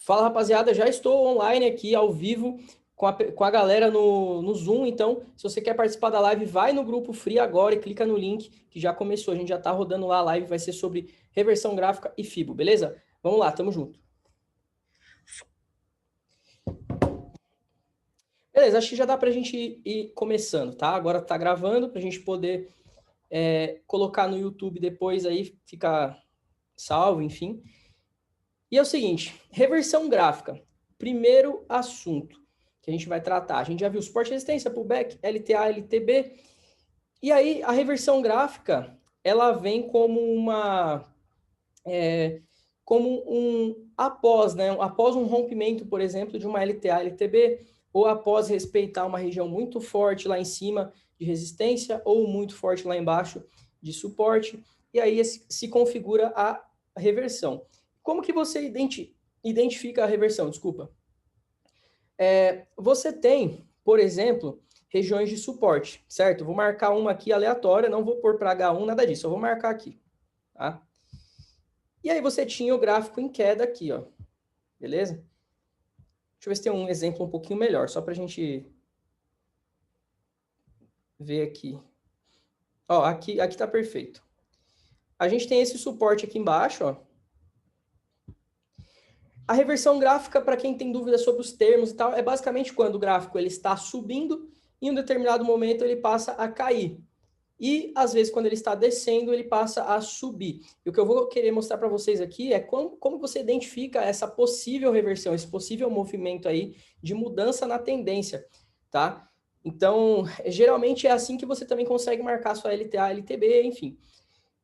Fala, rapaziada, já estou online aqui, ao vivo, com a galera no Zoom. Então, se você quer participar da live, vai no grupo Free agora e clica no link que já começou. A gente já está rodando lá a live, vai ser sobre reversão gráfica e FIBO, beleza? Vamos lá, tamo junto. Beleza, acho que já dá para a gente ir começando, tá? Agora tá gravando para a gente poder colocar no YouTube depois aí, fica salvo, enfim. E é o seguinte, reversão gráfica. Primeiro assunto que a gente vai tratar. A gente já viu suporte e resistência, pullback, LTA, LTB. E aí, a reversão gráfica, ela vem como após, né? Após um rompimento, por exemplo, de uma LTA, LTB, ou após respeitar uma região muito forte lá em cima de resistência, ou muito forte lá embaixo de suporte. E aí se configura a reversão. Como que você identifica a reversão? Desculpa. Você tem, por exemplo, regiões de suporte, certo? Vou marcar uma aqui aleatória, não vou pôr para H1, nada disso, eu vou marcar aqui, tá? E aí você tinha o gráfico em queda aqui, ó, beleza? Deixa eu ver se tem um exemplo um pouquinho melhor, só para a gente ver aqui. Ó, aqui tá perfeito. A gente tem esse suporte aqui embaixo, ó. A reversão gráfica, para quem tem dúvidas sobre os termos e tal, é basicamente quando o gráfico ele está subindo e em um determinado momento ele passa a cair. E, às vezes, quando ele está descendo, ele passa a subir. E o que eu vou querer mostrar para vocês aqui é como você identifica essa possível reversão, esse possível movimento aí de mudança na tendência, tá? Então, geralmente é assim que você também consegue marcar sua LTA, LTB, enfim.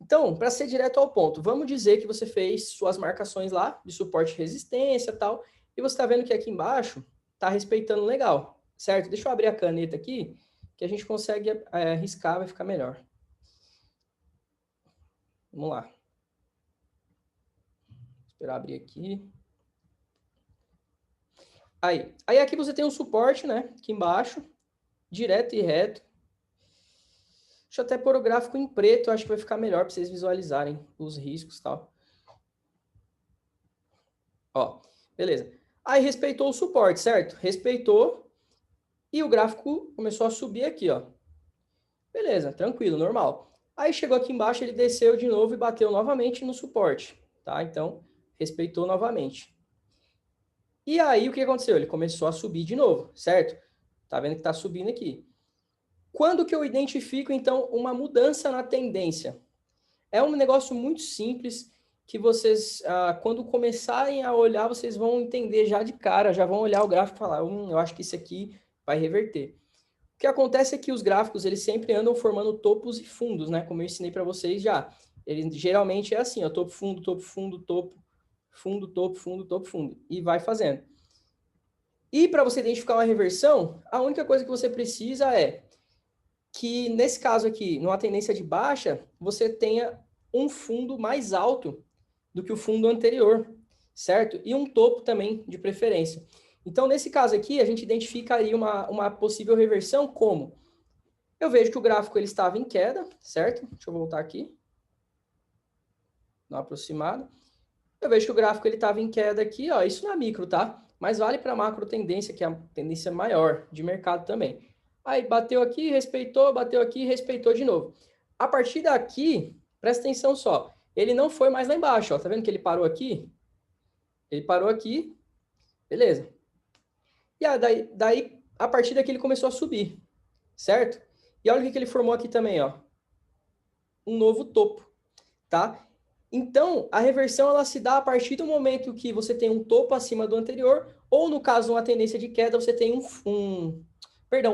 Então, para ser direto ao ponto, vamos dizer que você fez suas marcações lá, de suporte e resistência e tal, e você está vendo que aqui embaixo está respeitando legal, certo? Deixa eu abrir a caneta aqui, que a gente consegue riscar, vai ficar melhor. Vamos lá. Vou esperar abrir aqui. Aí aqui você tem um suporte, né? Aqui embaixo, direto e reto. Deixa eu até pôr o gráfico em preto, acho que vai ficar melhor para vocês visualizarem os riscos e tal. Ó, beleza. Aí respeitou o suporte, certo? Respeitou e o gráfico começou a subir aqui, ó. Beleza, tranquilo, normal. Aí chegou aqui embaixo, ele desceu de novo e bateu novamente no suporte, tá? Então, respeitou novamente. E aí, o que aconteceu? Ele começou a subir de novo, certo? Tá vendo que tá subindo aqui. Quando que eu identifico, então, uma mudança na tendência? É um negócio muito simples que vocês, quando começarem a olhar, vocês vão entender já de cara, já vão olhar o gráfico e falar, eu acho que isso aqui vai reverter. O que acontece é que os gráficos, eles sempre andam formando topos e fundos, né? Como eu ensinei para vocês já. Ele geralmente é assim, ó, topo, fundo, topo, fundo, topo, fundo, topo, fundo, topo, fundo. E vai fazendo. E para você identificar uma reversão, a única coisa que você precisa é que, nesse caso aqui, numa tendência de baixa, você tenha um fundo mais alto do que o fundo anterior, certo? E um topo também, de preferência. Então, nesse caso aqui, a gente identificaria uma possível reversão como? Eu vejo que o gráfico ele estava em queda, certo? Deixa eu voltar aqui. Dá uma aproximada. Eu vejo que o gráfico ele estava em queda aqui, ó, isso na micro, tá? Mas vale para a macro tendência, que é a tendência maior de mercado também. Aí bateu aqui, respeitou de novo. A partir daqui, presta atenção só, ele não foi mais lá embaixo, ó, tá vendo que ele parou aqui? Ele parou aqui, beleza. E daí, a partir daqui ele começou a subir, certo? E olha o que ele formou aqui também, ó. Um novo topo, tá? Então, a reversão ela se dá a partir do momento que você tem um topo acima do anterior, ou no caso, uma tendência de queda, você tem um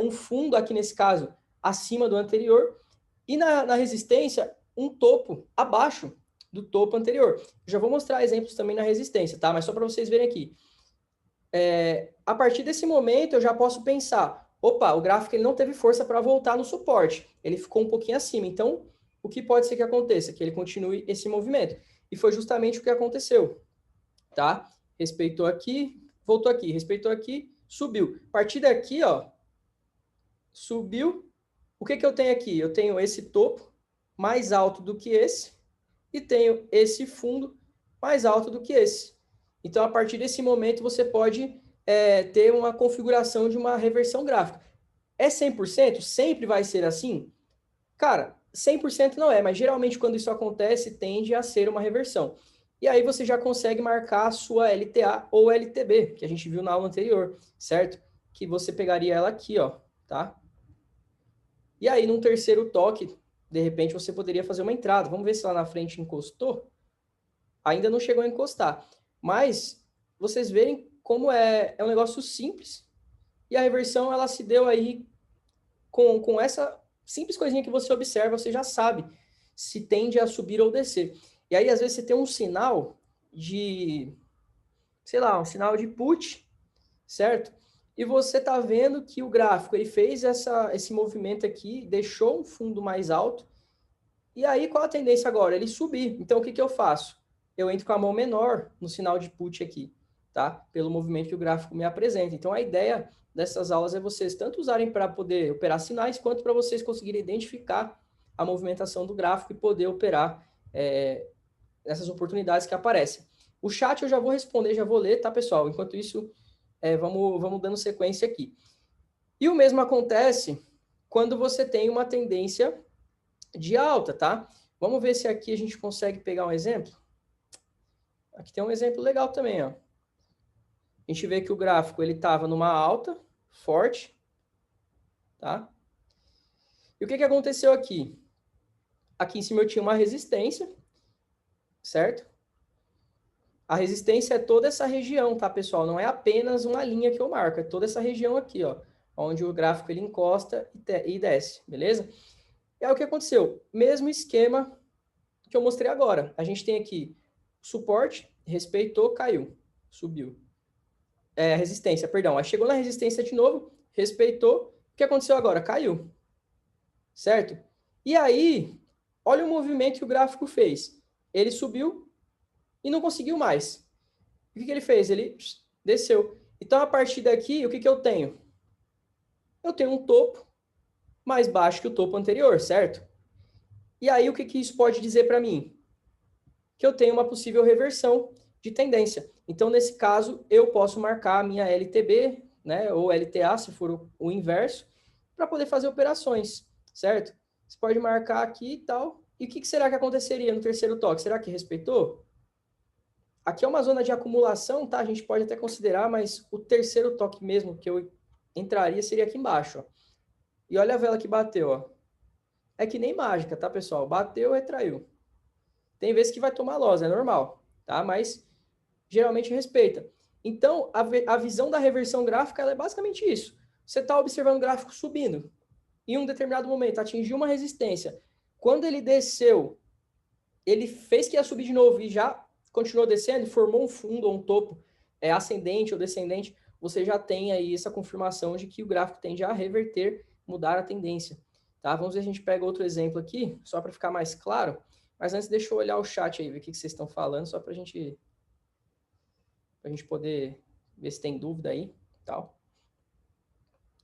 fundo aqui nesse caso, acima do anterior, e na resistência, um topo abaixo do topo anterior. Já vou mostrar exemplos também na resistência, tá? Mas só para vocês verem aqui. A partir desse momento, eu já posso pensar, opa, o gráfico ele não teve força para voltar no suporte, ele ficou um pouquinho acima, então o que pode ser que aconteça? Que ele continue esse movimento. E foi justamente o que aconteceu, tá? Respeitou aqui, voltou aqui, respeitou aqui, subiu. A partir daqui, ó, subiu. O que eu tenho aqui? Eu tenho esse topo mais alto do que esse e tenho esse fundo mais alto do que esse. Então, a partir desse momento, você pode ter uma configuração de uma reversão gráfica. É 100%? Sempre vai ser assim? Cara, 100% não é, mas geralmente quando isso acontece, tende a ser uma reversão. E aí você já consegue marcar a sua LTA ou LTB, que a gente viu na aula anterior, certo? Que você pegaria ela aqui, ó, tá? E aí, num terceiro toque, de repente, você poderia fazer uma entrada. Vamos ver se lá na frente encostou. Ainda não chegou a encostar. Mas, vocês verem como é um negócio simples. E a reversão, ela se deu aí com essa simples coisinha que você observa, você já sabe se tende a subir ou descer. E aí, às vezes, você tem um sinal de, sei lá, um sinal de put, certo? E você está vendo que o gráfico ele fez esse movimento aqui, deixou um fundo mais alto. E aí, qual a tendência agora? Ele subir. Então, o que eu faço? Eu entro com a mão menor no sinal de put aqui, tá? Pelo movimento que o gráfico me apresenta. Então, a ideia dessas aulas é vocês tanto usarem para poder operar sinais, quanto para vocês conseguirem identificar a movimentação do gráfico e poder operar nessas oportunidades que aparecem. O chat eu já vou responder, já vou ler, tá, pessoal? Enquanto isso, vamos dando sequência aqui. E o mesmo acontece quando você tem uma tendência de alta, tá? Vamos ver se aqui a gente consegue pegar um exemplo. Aqui tem um exemplo legal também, ó. A gente vê que o gráfico ele estava numa alta forte, tá? E o que aconteceu aqui? Aqui em cima eu tinha uma resistência, certo? A resistência é toda essa região, tá, pessoal? Não é apenas uma linha que eu marco, é toda essa região aqui, ó, onde o gráfico ele encosta e desce, beleza? E aí o que aconteceu? Mesmo esquema que eu mostrei agora. A gente tem aqui suporte, respeitou, caiu, subiu. Resistência, perdão. Aí chegou na resistência de novo, respeitou. O que aconteceu agora? Caiu, certo? E aí, olha o movimento que o gráfico fez. Ele subiu e não conseguiu mais. O que ele fez? Ele desceu. Então, a partir daqui, o que eu tenho? Eu tenho um topo mais baixo que o topo anterior, certo? E aí, o que isso pode dizer para mim? Que eu tenho uma possível reversão de tendência. Então, nesse caso, eu posso marcar a minha LTB, né, ou LTA, se for o inverso, para poder fazer operações, certo? Você pode marcar aqui e tal. E o que será que aconteceria no terceiro toque? Será que respeitou? Aqui é uma zona de acumulação, tá? A gente pode até considerar, mas o terceiro toque mesmo que eu entraria seria aqui embaixo, ó. E olha a vela que bateu, ó. É que nem mágica, tá, pessoal? Bateu, retraiu. Tem vezes que vai tomar loss, é normal, tá? Mas geralmente respeita. Então, a visão da reversão gráfica é basicamente isso. Você está observando o gráfico subindo. Em um determinado momento, atingiu uma resistência. Quando ele desceu, ele fez que ia subir de novo e já continuou descendo, formou um fundo ou um topo ascendente ou descendente, você já tem aí essa confirmação de que o gráfico tende a reverter, mudar a tendência. Tá? Vamos ver se a gente pega outro exemplo aqui, só para ficar mais claro. Mas antes, deixa eu olhar o chat aí, ver o que vocês estão falando, só para a gente poder ver se tem dúvida aí, tal.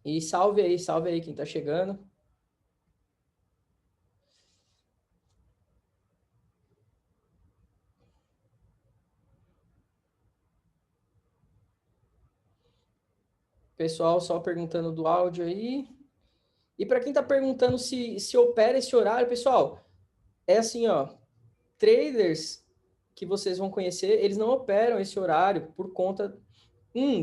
E salve aí quem tá chegando. Pessoal só perguntando do áudio aí. E para quem tá perguntando se opera esse horário, pessoal, é assim, ó, traders que vocês vão conhecer, eles não operam esse horário por conta,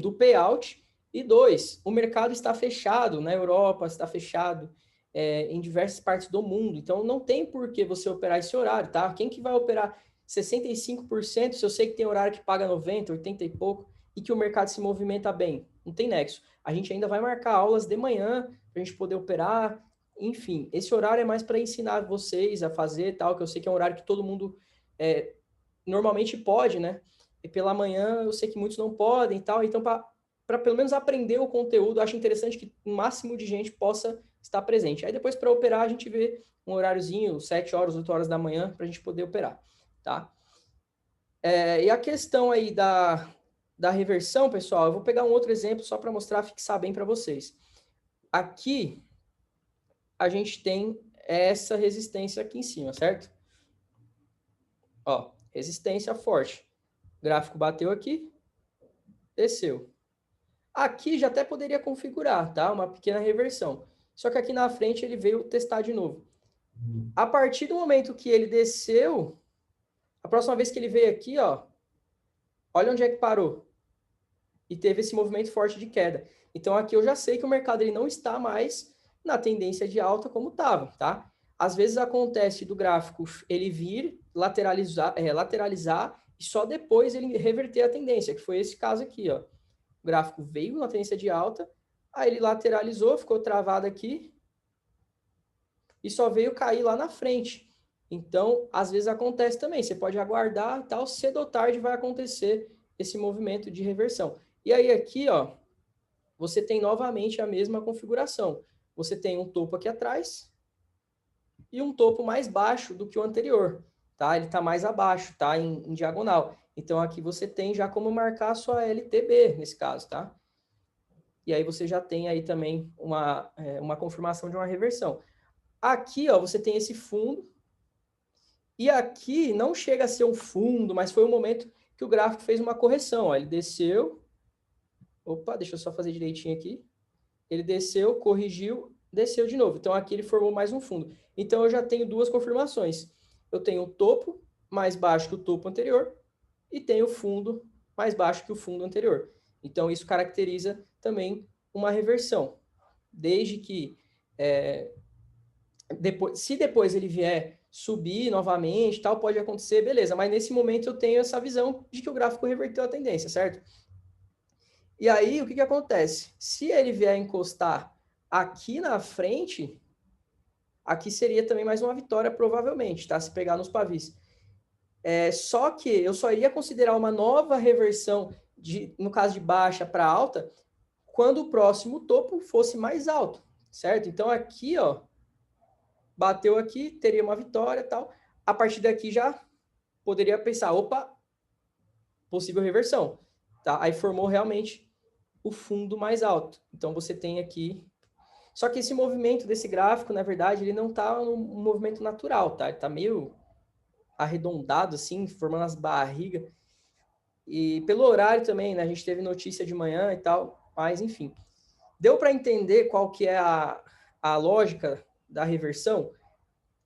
do payout, e dois, o mercado está fechado na Europa, está fechado em diversas partes do mundo, então não tem por que você operar esse horário, tá? Quem que vai operar 65% se eu sei que tem horário que paga 90, 80 e pouco, e que o mercado se movimenta bem? Não tem nexo. A gente ainda vai marcar aulas de manhã para a gente poder operar, enfim, esse horário é mais para ensinar vocês a fazer tal, que eu sei que é um horário que todo mundo normalmente pode, né? E pela manhã eu sei que muitos não podem e tal, então para pelo menos aprender o conteúdo, acho interessante que o máximo de gente possa estar presente. Aí depois para operar a gente vê um horáriozinho, 7 horas, 8 horas da manhã, para a gente poder operar, tá? E a questão aí da reversão, pessoal, eu vou pegar um outro exemplo só para mostrar, fixar bem para vocês. Aqui a gente tem essa resistência aqui em cima, certo? Ó, resistência forte. O gráfico bateu aqui, desceu. Aqui já até poderia configurar, tá? Uma pequena reversão. Só que aqui na frente ele veio testar de novo. A partir do momento que ele desceu, a próxima vez que ele veio aqui, ó, olha onde é que parou. E teve esse movimento forte de queda. Então aqui eu já sei que o mercado ele não está mais na tendência de alta como estava, tá? Às vezes acontece do gráfico ele vir, lateralizar e só depois ele reverter a tendência, que foi esse caso aqui, ó. O gráfico veio na tendência de alta, aí ele lateralizou, ficou travado aqui e só veio cair lá na frente. Então, às vezes acontece também. Você pode aguardar, tal, cedo ou tarde vai acontecer esse movimento de reversão. E aí aqui, ó, você tem novamente a mesma configuração. Você tem um topo aqui atrás e um topo mais baixo do que o anterior, tá? Ele está mais abaixo, tá? Em diagonal. Então aqui você tem já como marcar a sua LTB nesse caso, tá? E aí você já tem aí também uma confirmação de uma reversão. Aqui, ó, você tem esse fundo. E aqui não chega a ser um fundo, mas foi um momento que o gráfico fez uma correção. Ó. Ele desceu. Opa, deixa eu só fazer direitinho aqui. Ele desceu, corrigiu, desceu de novo. Então aqui ele formou mais um fundo. Então eu já tenho duas confirmações. Eu tenho o topo mais baixo que o topo anterior e tenho o fundo mais baixo que o fundo anterior. Então isso caracteriza também uma reversão. Desde que se depois ele vier subir novamente, tal, pode acontecer, beleza. Mas nesse momento eu tenho essa visão de que o gráfico reverteu a tendência, certo? E aí, o que acontece? Se ele vier encostar aqui na frente, aqui seria também mais uma vitória, provavelmente, tá? Se pegar nos pavis. Só que eu só iria considerar uma nova reversão, no caso de baixa para alta, quando o próximo topo fosse mais alto, certo? Então aqui, ó, bateu aqui, teria uma vitória e tal. A partir daqui já poderia pensar, opa, possível reversão. Tá? Aí formou realmente o fundo mais alto. Então você tem aqui... Só que esse movimento desse gráfico, na verdade, ele não está um movimento natural, tá? Ele está meio arredondado, assim, formando as barrigas. E pelo horário também, né? A gente teve notícia de manhã e tal, mas enfim. Deu para entender qual que é a lógica da reversão?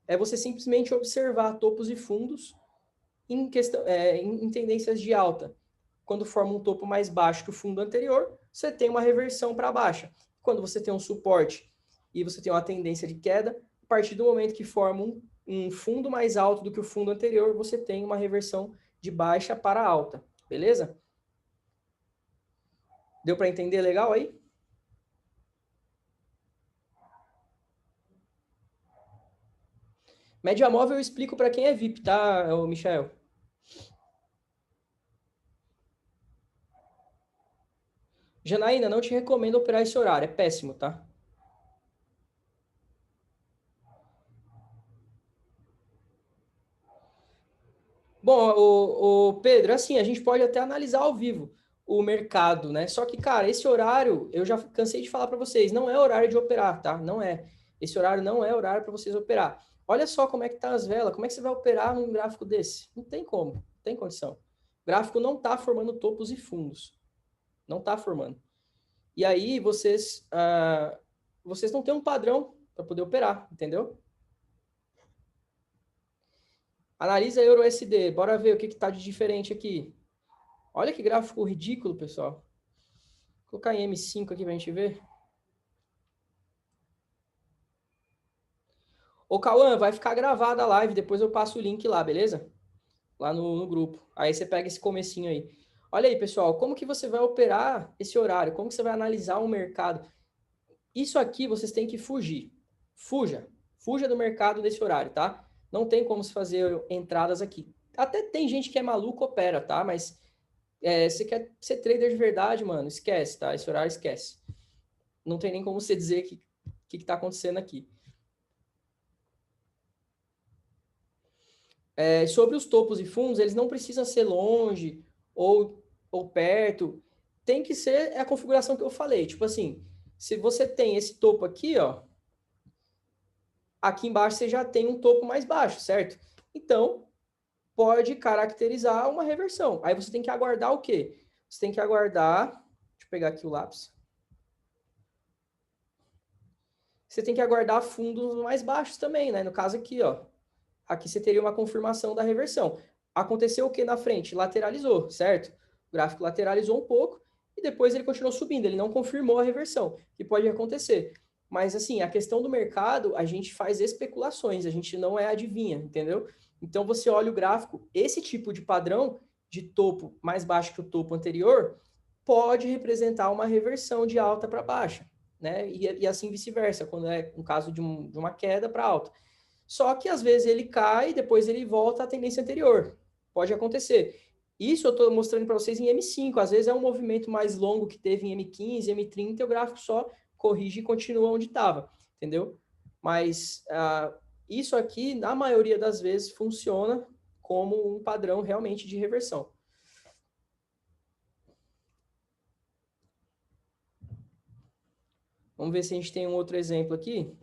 É você simplesmente observar topos e fundos em tendências de alta. Quando forma um topo mais baixo que o fundo anterior, você tem uma reversão para baixa. Quando você tem um suporte e você tem uma tendência de queda, a partir do momento que forma um fundo mais alto do que o fundo anterior, você tem uma reversão de baixa para alta. Beleza? Deu para entender legal aí? Média móvel eu explico para quem é VIP, tá, Michel? Janaína, não te recomendo operar esse horário, é péssimo, tá? Bom, o Pedro, assim, a gente pode até analisar ao vivo o mercado, né? Só que, cara, esse horário, eu já cansei de falar para vocês, não é horário de operar, tá? Não é. Esse horário não é horário para vocês operar. Olha só como é que tá as velas, como é que você vai operar num gráfico desse? Não tem como, não tem condição. O gráfico não tá formando topos e fundos. Não tá formando. E aí vocês não têm um padrão para poder operar, entendeu? Analisa Euro USD, bora ver o que está de diferente aqui. Olha que gráfico ridículo, pessoal. Vou colocar em M5 aqui para a gente ver. Ô, Cauã, vai ficar gravada a live, depois eu passo o link lá, beleza? Lá no grupo. Aí você pega esse comecinho aí. Olha aí, pessoal, como que você vai operar esse horário? Como que você vai analisar o mercado? Isso aqui vocês têm que fugir. Fuja. Fuja do mercado desse horário, tá? Não tem como se fazer entradas aqui. Até tem gente que é maluco, opera, tá? Mas você quer ser trader de verdade, mano, esquece, tá? Esse horário esquece. Não tem nem como você dizer o que tá acontecendo aqui. Sobre os topos e fundos, eles não precisam ser longe ou perto. Tem que ser a configuração que eu falei. Tipo assim, se você tem esse topo aqui, ó, aqui embaixo você já tem um topo mais baixo, certo? Então, pode caracterizar uma reversão. Aí você tem que aguardar o quê? você tem que aguardar. Deixa eu pegar aqui o lápis. Você tem que aguardar fundos mais baixos também, né? No caso aqui, ó. Aqui você teria uma confirmação da reversão. Aconteceu o que na frente? Lateralizou, certo? O gráfico lateralizou um pouco e depois ele continuou subindo. Ele não confirmou a reversão, que pode acontecer. Mas, assim, a questão do mercado, a gente faz especulações, a gente não é adivinha, entendeu? Então, você olha o gráfico, esse tipo de padrão de topo mais baixo que o topo anterior pode representar uma reversão de alta para baixa, né? E assim vice-versa, quando é um caso de uma queda para alta. Só que às vezes ele cai e depois ele volta à tendência anterior. Pode acontecer. Isso eu estou mostrando para vocês em M5. Às vezes é um movimento mais longo que teve em M15, M30, e o gráfico só corrige e continua onde estava, entendeu? Mas isso aqui, na maioria das vezes, funciona como um padrão realmente de reversão. Vamos ver se a gente tem um outro exemplo aqui.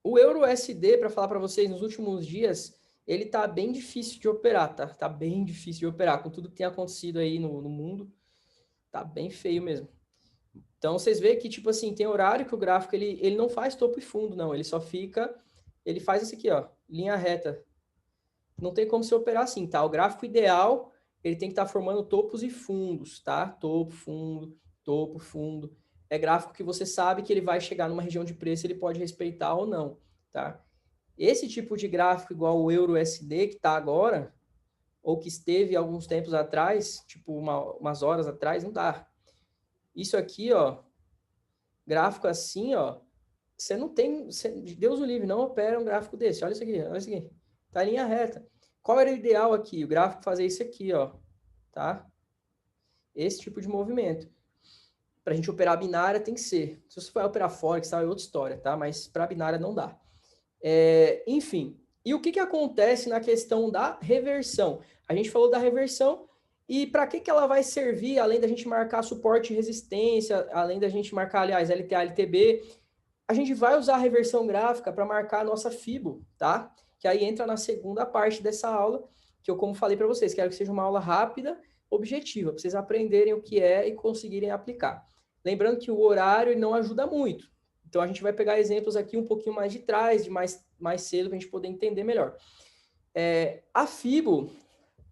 O EURUSD, para falar para vocês, nos últimos dias, ele tá bem difícil de operar, tá? Tá bem difícil de operar, com tudo que tem acontecido aí no mundo, tá bem feio mesmo. Então, vocês veem que, tipo assim, tem horário que o gráfico, ele não faz topo e fundo, não, ele só fica, ele faz isso aqui, ó, linha reta. Não tem como se operar assim, tá? O gráfico ideal, ele tem que estar formando topos e fundos, tá? Topo, fundo. É gráfico que você sabe que ele vai chegar numa região de preço, ele pode respeitar ou não, tá? Esse tipo de gráfico igual o EURUSD que está agora, ou que esteve alguns tempos atrás, tipo umas horas atrás, não dá. Isso aqui, ó, gráfico assim, ó, você não tem, Deus o livre, não opera um gráfico desse. Olha isso aqui, olha isso aqui. Tá em linha reta. Qual era o ideal aqui? O gráfico fazer isso aqui, ó, tá? Esse tipo de movimento. Para a gente operar binária tem que ser. Se você for operar Forex, tá, é outra história, tá? Mas para binária não dá. Enfim, e o que acontece na questão da reversão? A gente falou da reversão e para que ela vai servir, além da gente marcar suporte e resistência, além da gente marcar, aliás, LTA, LTB, a gente vai usar a reversão gráfica para marcar a nossa FIBO, tá? Que aí entra na segunda parte dessa aula, que eu, como falei para vocês, quero que seja uma aula rápida, objetiva, para vocês aprenderem o que é e conseguirem aplicar. Lembrando que o horário não ajuda muito. Então, a gente vai pegar exemplos aqui um pouquinho mais de trás, de mais cedo, para a gente poder entender melhor. A FIBO,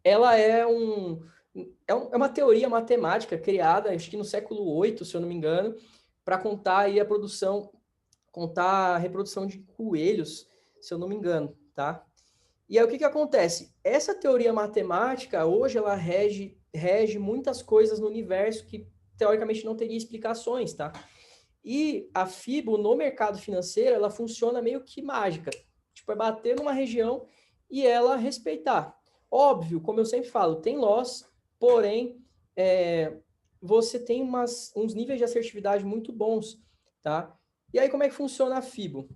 ela é uma teoria matemática criada, acho que no século VIII, se eu não me engano, para contar aí a produção, contar a reprodução de coelhos, se eu não me engano, tá? E aí o que acontece? Essa teoria matemática, hoje, ela rege muitas coisas no universo que, teoricamente, não teria explicações, tá? E a FIBO no mercado financeiro, ela funciona meio que mágica. Tipo, é bater numa região e ela respeitar. Óbvio, como eu sempre falo, tem loss, porém, você tem uns níveis de assertividade muito bons, tá? E aí, como é que funciona a FIBO?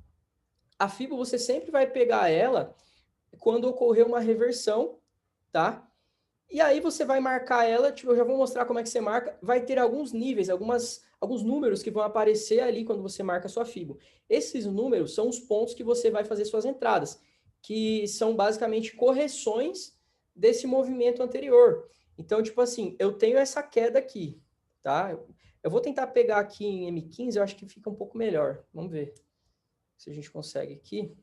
A FIBO, você sempre vai pegar ela quando ocorrer uma reversão, tá? E aí você vai marcar ela, tipo, eu já vou mostrar como é que você marca, vai ter alguns níveis, alguns números que vão aparecer ali quando você marca a sua FIBO. Esses números são os pontos que você vai fazer suas entradas, que são basicamente correções desse movimento anterior. Então, tipo assim, eu tenho essa queda aqui, tá? Eu vou tentar pegar aqui em M15, eu acho que fica um pouco melhor. Vamos ver se a gente consegue aqui.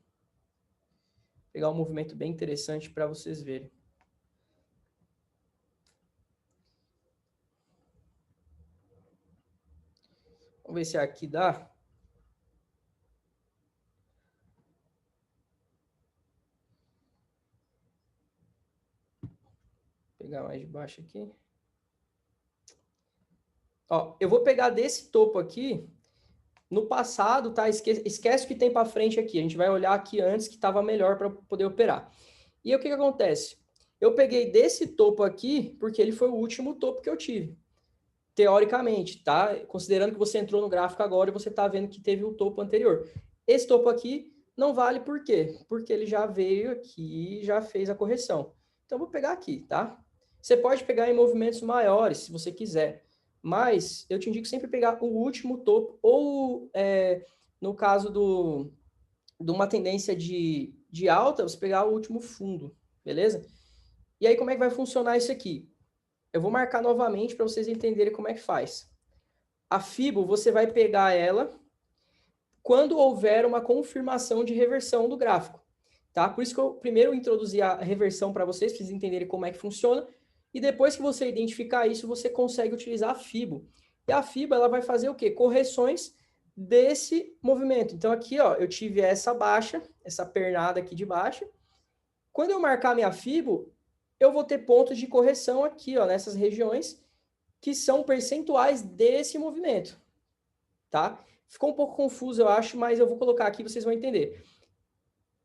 Pegar um movimento bem interessante para vocês verem. Vamos ver se aqui dá. Vou pegar mais de baixo aqui. Ó, eu vou pegar desse topo aqui. No passado, tá? Esquece o que tem para frente aqui. A gente vai olhar aqui antes que estava melhor para poder operar. E aí, o que acontece? Eu peguei desse topo aqui porque ele foi o último topo que eu tive. Teoricamente, tá? Considerando que você entrou no gráfico agora e você está vendo que teve o topo anterior. Esse topo aqui não vale por quê? Porque ele já veio aqui e já fez a correção. Então, eu vou pegar aqui, tá? Você pode pegar em movimentos maiores, se você quiser. Mas eu te indico sempre pegar o último topo, ou no caso de uma tendência de alta, você pegar o último fundo, beleza? E aí, como é que vai funcionar isso aqui? Eu vou marcar novamente para vocês entenderem como é que faz. A FIBO, você vai pegar ela quando houver uma confirmação de reversão do gráfico, tá? Por isso que eu primeiro introduzi a reversão para vocês entenderem como é que funciona, e depois que você identificar isso, você consegue utilizar a FIBO. E a FIBO, ela vai fazer o quê? Correções desse movimento. Então, aqui, ó, eu tive essa baixa, essa pernada aqui de baixa. Quando eu marcar minha FIBO, eu vou ter pontos de correção aqui, ó, nessas regiões, que são percentuais desse movimento, tá? Ficou um pouco confuso, eu acho, mas eu vou colocar aqui, vocês vão entender.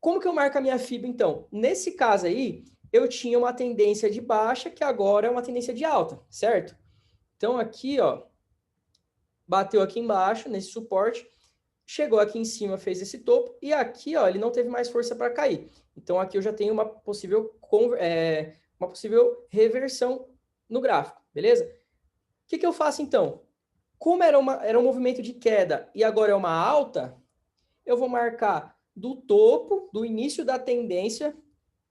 Como que eu marco a minha FIBO, então? Nesse caso aí, eu tinha uma tendência de baixa, que agora é uma tendência de alta, certo? Então, aqui, ó, bateu aqui embaixo, nesse suporte, chegou aqui em cima, fez esse topo, e aqui, ó, ele não teve mais força para cair. Então, aqui eu já tenho uma possível reversão no gráfico, beleza? O que eu faço, então? Como era um movimento de queda e agora é uma alta, eu vou marcar do topo, do início da tendência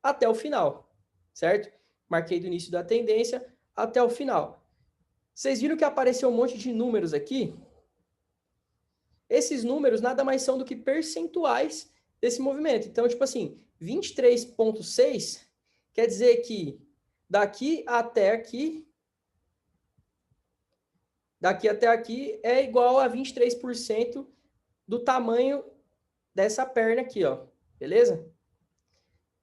até o final, certo? Marquei do início da tendência até o final. Vocês viram que apareceu um monte de números aqui? Esses números nada mais são do que percentuais desse movimento. Então, tipo assim, 23,6 quer dizer que daqui até aqui é igual a 23% do tamanho dessa perna aqui, ó. Beleza?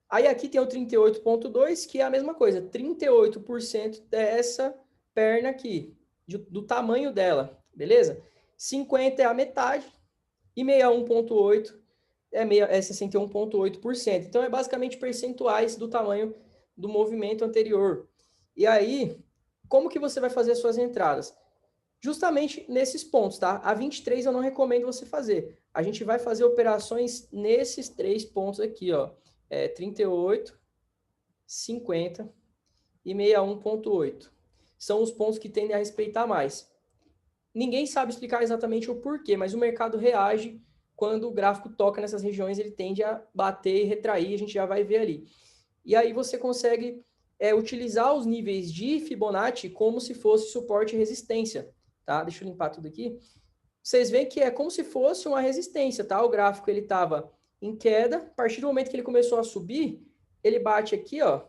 Aí aqui tem o 38,2, que é a mesma coisa. 38% dessa perna aqui, do tamanho dela. Beleza? 50 é a metade e 61,8 é 61,8%. Então, é basicamente percentuais do tamanho do movimento anterior. E aí, como que você vai fazer as suas entradas? Justamente nesses pontos, tá? A 23 eu não recomendo você fazer. A gente vai fazer operações nesses 3 pontos aqui, ó. 38, 50 e 61,8. São os pontos que tendem a respeitar mais. Ninguém sabe explicar exatamente o porquê, mas o mercado reage quando o gráfico toca nessas regiões, ele tende a bater e retrair, a gente já vai ver ali. E aí você consegue utilizar os níveis de Fibonacci como se fosse suporte e resistência, tá? Deixa eu limpar tudo aqui. Vocês veem que é como se fosse uma resistência, tá? O gráfico ele estava em queda, a partir do momento que ele começou a subir, ele bate aqui, ó,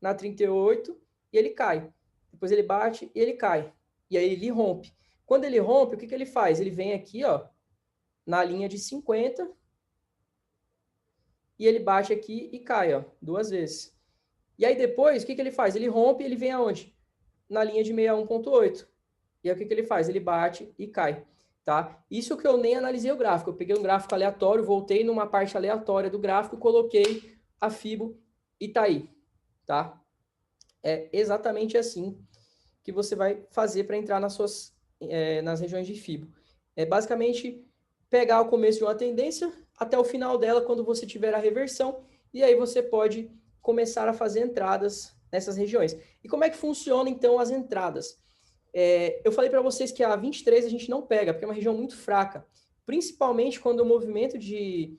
na 38 e ele cai. Depois ele bate e ele cai. E aí ele rompe. Quando ele rompe, o que ele faz? Ele vem aqui, ó, na linha de 50 e ele bate aqui e cai, ó, 2 vezes. E aí depois, o que ele faz? Ele rompe e ele vem aonde? Na linha de 61,8. E aí o que ele faz? Ele bate e cai, tá? Isso que eu nem analisei o gráfico. Eu peguei um gráfico aleatório, voltei numa parte aleatória do gráfico, coloquei a FIBO e tá aí, tá? É exatamente assim que você vai fazer para entrar nas regiões de FIBO. É basicamente pegar o começo de uma tendência até o final dela, quando você tiver a reversão, e aí você pode começar a fazer entradas nessas regiões. E como é que funciona, então, as entradas? Eu falei para vocês que a 23 a gente não pega, porque é uma região muito fraca, principalmente quando o movimento de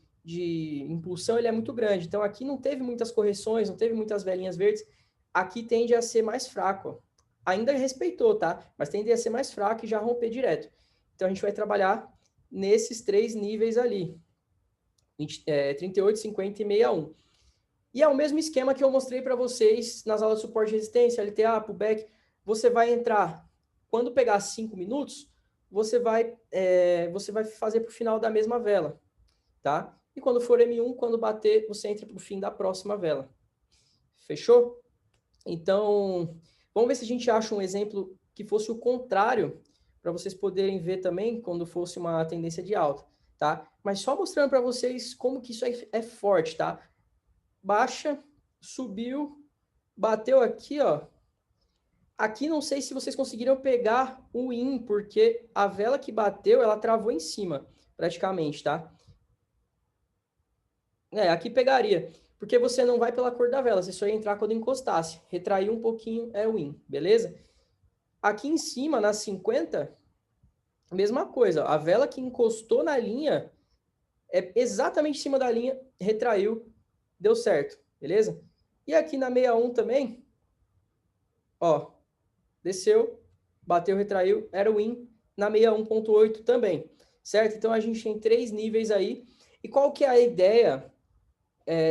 impulsão ele é muito grande. Então, aqui não teve muitas correções, não teve muitas velinhas verdes, aqui tende a ser mais fraco. Ainda respeitou, tá? Mas tende a ser mais fraco e já romper direto. Então, a gente vai trabalhar nesses 3 níveis ali, 38, 50 e 61. E é o mesmo esquema que eu mostrei para vocês nas aulas de suporte de resistência, LTA, pullback. Você vai entrar, quando pegar 5 minutos, você vai fazer para o final da mesma vela, tá? E quando for M1, quando bater, você entra para o fim da próxima vela. Fechou? Então, vamos ver se a gente acha um exemplo que fosse o contrário, para vocês poderem ver também quando fosse uma tendência de alta, tá? Mas só mostrando para vocês como que isso é forte, tá? Baixa, subiu, bateu aqui, ó. Aqui não sei se vocês conseguiram pegar o IN, porque a vela que bateu, ela travou em cima, praticamente, tá? Aqui pegaria, porque você não vai pela cor da vela, você só ia entrar quando encostasse. Retrair um pouquinho é o IN, beleza? Aqui em cima, na 50, mesma coisa. A vela que encostou na linha, é exatamente em cima da linha, retraiu, deu certo, beleza? E aqui na 61 também, ó, desceu, bateu, retraiu, era o win na 61.8 também, certo? Então, a gente tem 3 níveis aí. E qual que é a ideia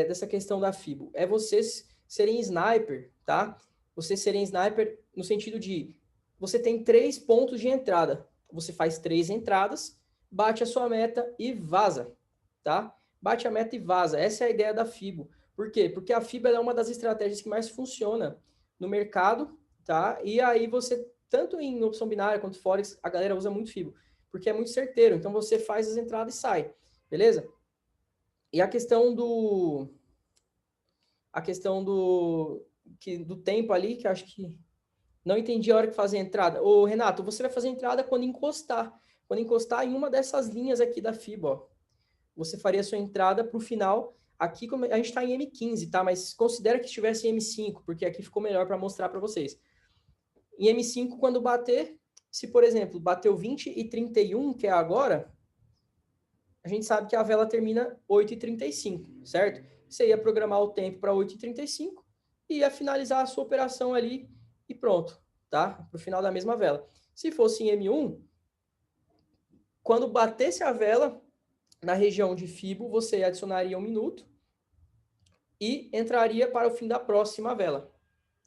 dessa questão da FIBO? É vocês serem sniper, tá? Vocês serem sniper no sentido de você tem 3 pontos de entrada. Você faz 3 entradas, bate a sua meta e vaza, tá? Bate a meta e vaza. Essa é a ideia da FIBO. Por quê? Porque a FIBO é uma das estratégias que mais funciona no mercado, tá? E aí você, tanto em opção binária quanto Forex, a galera usa muito FIBO, porque é muito certeiro. Então você faz as entradas e sai, beleza? E a questão do do tempo ali, que eu acho que não entendi a hora que fazer a entrada. Ô, Renato, você vai fazer a entrada quando encostar. Quando encostar em uma dessas linhas aqui da FIBO, ó. Você faria a sua entrada para o final. Aqui a gente está em M15, tá? Mas considera que estivesse em M5, porque aqui ficou melhor para mostrar para vocês. Em M5, quando bater, se, por exemplo, bateu 20 e 31, que é agora, a gente sabe que a vela termina 8h35, certo? Você ia programar o tempo para 8h35 e ia finalizar a sua operação ali e pronto, tá? Para o final da mesma vela. Se fosse em M1, quando batesse a vela na região de FIBO, você adicionaria 1 minuto e entraria para o fim da próxima vela,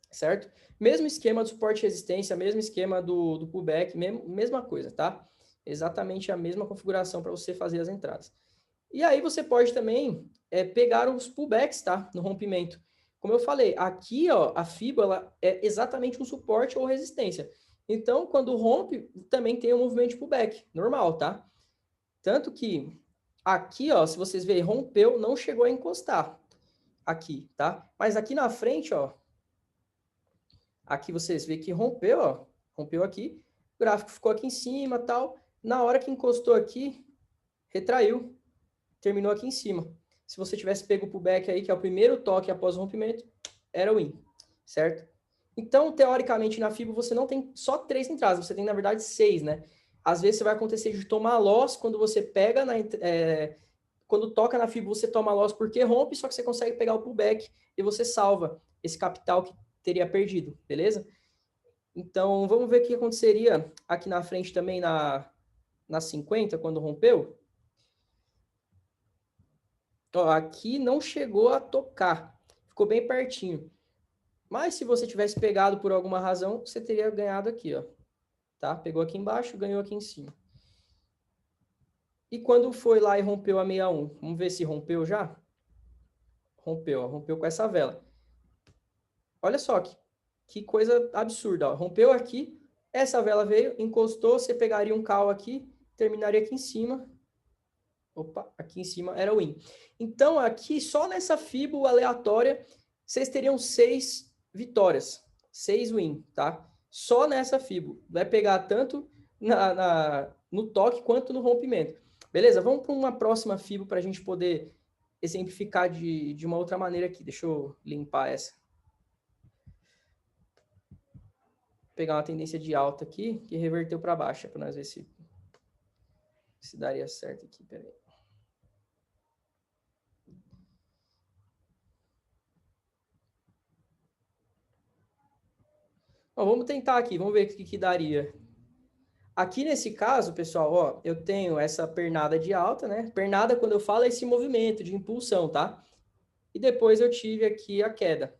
certo? Mesmo esquema do suporte e resistência, mesmo esquema do pullback, mesma coisa, tá? Exatamente a mesma configuração para você fazer as entradas. E aí você pode também pegar os pullbacks, tá? No rompimento. Como eu falei, aqui ó, a FIBO ela é exatamente um suporte ou resistência. Então, quando rompe, também tem um movimento de pullback, normal, tá? Tanto que aqui, ó, se vocês verem, rompeu, não chegou a encostar aqui, tá? Mas aqui na frente, ó, aqui vocês veem que rompeu, ó, rompeu aqui, o gráfico ficou aqui em cima, tal. Na hora que encostou aqui, retraiu, terminou aqui em cima. Se você tivesse pego o pullback aí, que é o primeiro toque após o rompimento, era o win, certo? Então, teoricamente, na FIBO você não tem só 3 entradas, você tem, na verdade, 6, né? Às vezes você vai acontecer de tomar loss quando você pega quando toca na FIBO, você toma loss porque rompe, só que você consegue pegar o pullback e você salva esse capital que teria perdido, beleza? Então, vamos ver o que aconteceria aqui na frente também na 50, quando rompeu. Ó, aqui não chegou a tocar, ficou bem pertinho. Mas se você tivesse pegado por alguma razão, você teria ganhado aqui, ó. Tá? Pegou aqui embaixo, ganhou aqui em cima. E quando foi lá e rompeu a 61? Vamos ver se rompeu já? Rompeu, ó, rompeu com essa vela. Olha só que coisa absurda, ó. Rompeu aqui, essa vela veio, encostou, você pegaria um call aqui, terminaria aqui em cima. Opa, aqui em cima era o win. Então, aqui, só nessa FIBO aleatória, vocês teriam 6 vitórias. 6 win, tá? Só nessa FIBO. Vai pegar tanto no toque quanto no rompimento. Beleza? Vamos para uma próxima FIBO para a gente poder exemplificar de uma outra maneira aqui. Deixa eu limpar essa. Vou pegar uma tendência de alta aqui, que reverteu para baixa, para nós ver se daria certo aqui. Peraí. Bom, vamos tentar aqui, vamos ver o que daria. Aqui nesse caso, pessoal, ó, eu tenho essa pernada de alta, né? Pernada, quando eu falo, é esse movimento de impulsão, tá? E depois eu tive aqui a queda.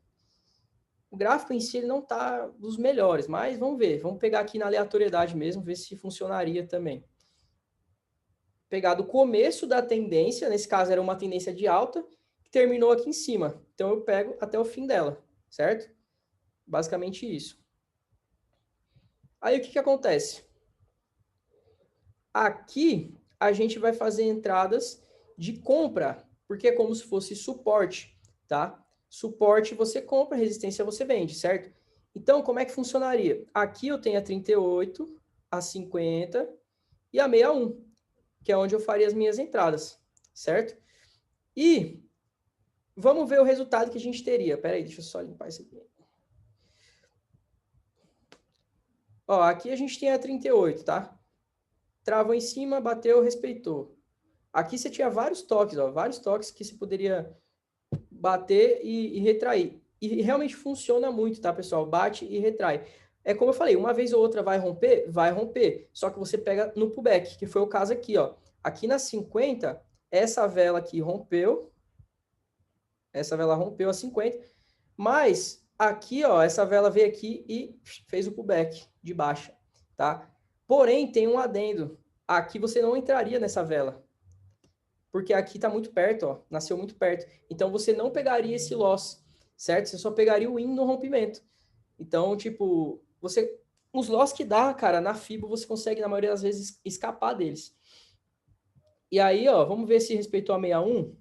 O gráfico em si ele não tá dos melhores, mas vamos ver. Vamos pegar aqui na aleatoriedade mesmo, ver se funcionaria também. Pegar do começo da tendência, nesse caso era uma tendência de alta, que terminou aqui em cima. Então eu pego até o fim dela, certo? Basicamente isso. Aí o que acontece? Aqui a gente vai fazer entradas de compra, porque é como se fosse suporte, tá? Suporte você compra, resistência você vende, certo? Então, como é que funcionaria? Aqui eu tenho a 38, a 50 e a 61, que é onde eu faria as minhas entradas, certo? E vamos ver o resultado que a gente teria. Pera aí, deixa eu só limpar isso aqui. Ó, aqui a gente tem a 38, tá? Travou em cima, bateu, respeitou. Aqui você tinha vários toques, ó, vários toques que você poderia bater e retrair. E realmente funciona muito, tá, pessoal? Bate e retrai. É como eu falei, uma vez ou outra vai romper? Vai romper. Só que você pega no pullback, que foi o caso aqui, ó. Aqui na 50, essa vela aqui rompeu. Essa vela rompeu a 50. Mas aqui, ó, essa vela veio aqui e fez o pullback de baixa, tá? Porém, tem um adendo. Aqui você não entraria nessa vela. Porque aqui tá muito perto, ó. Nasceu muito perto. Então, você não pegaria esse loss, certo? Você só pegaria o win no rompimento. Então, tipo, você... Os loss que dá, cara, na FIBO, você consegue, na maioria das vezes, escapar deles. E aí, ó, vamos ver se respeitou a 61.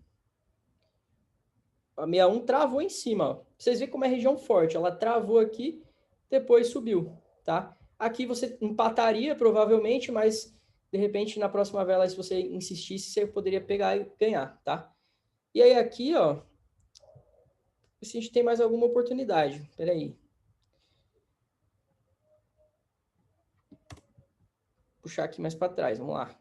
A 61 travou em cima, ó. Vocês veem como é região forte. Ela travou aqui, depois subiu, tá? Aqui você empataria, provavelmente, mas, de repente, na próxima vela, se você insistisse, você poderia pegar e ganhar, tá? E aí, aqui, ó, se a gente tem mais alguma oportunidade. Peraí. Puxar aqui mais para trás, vamos lá.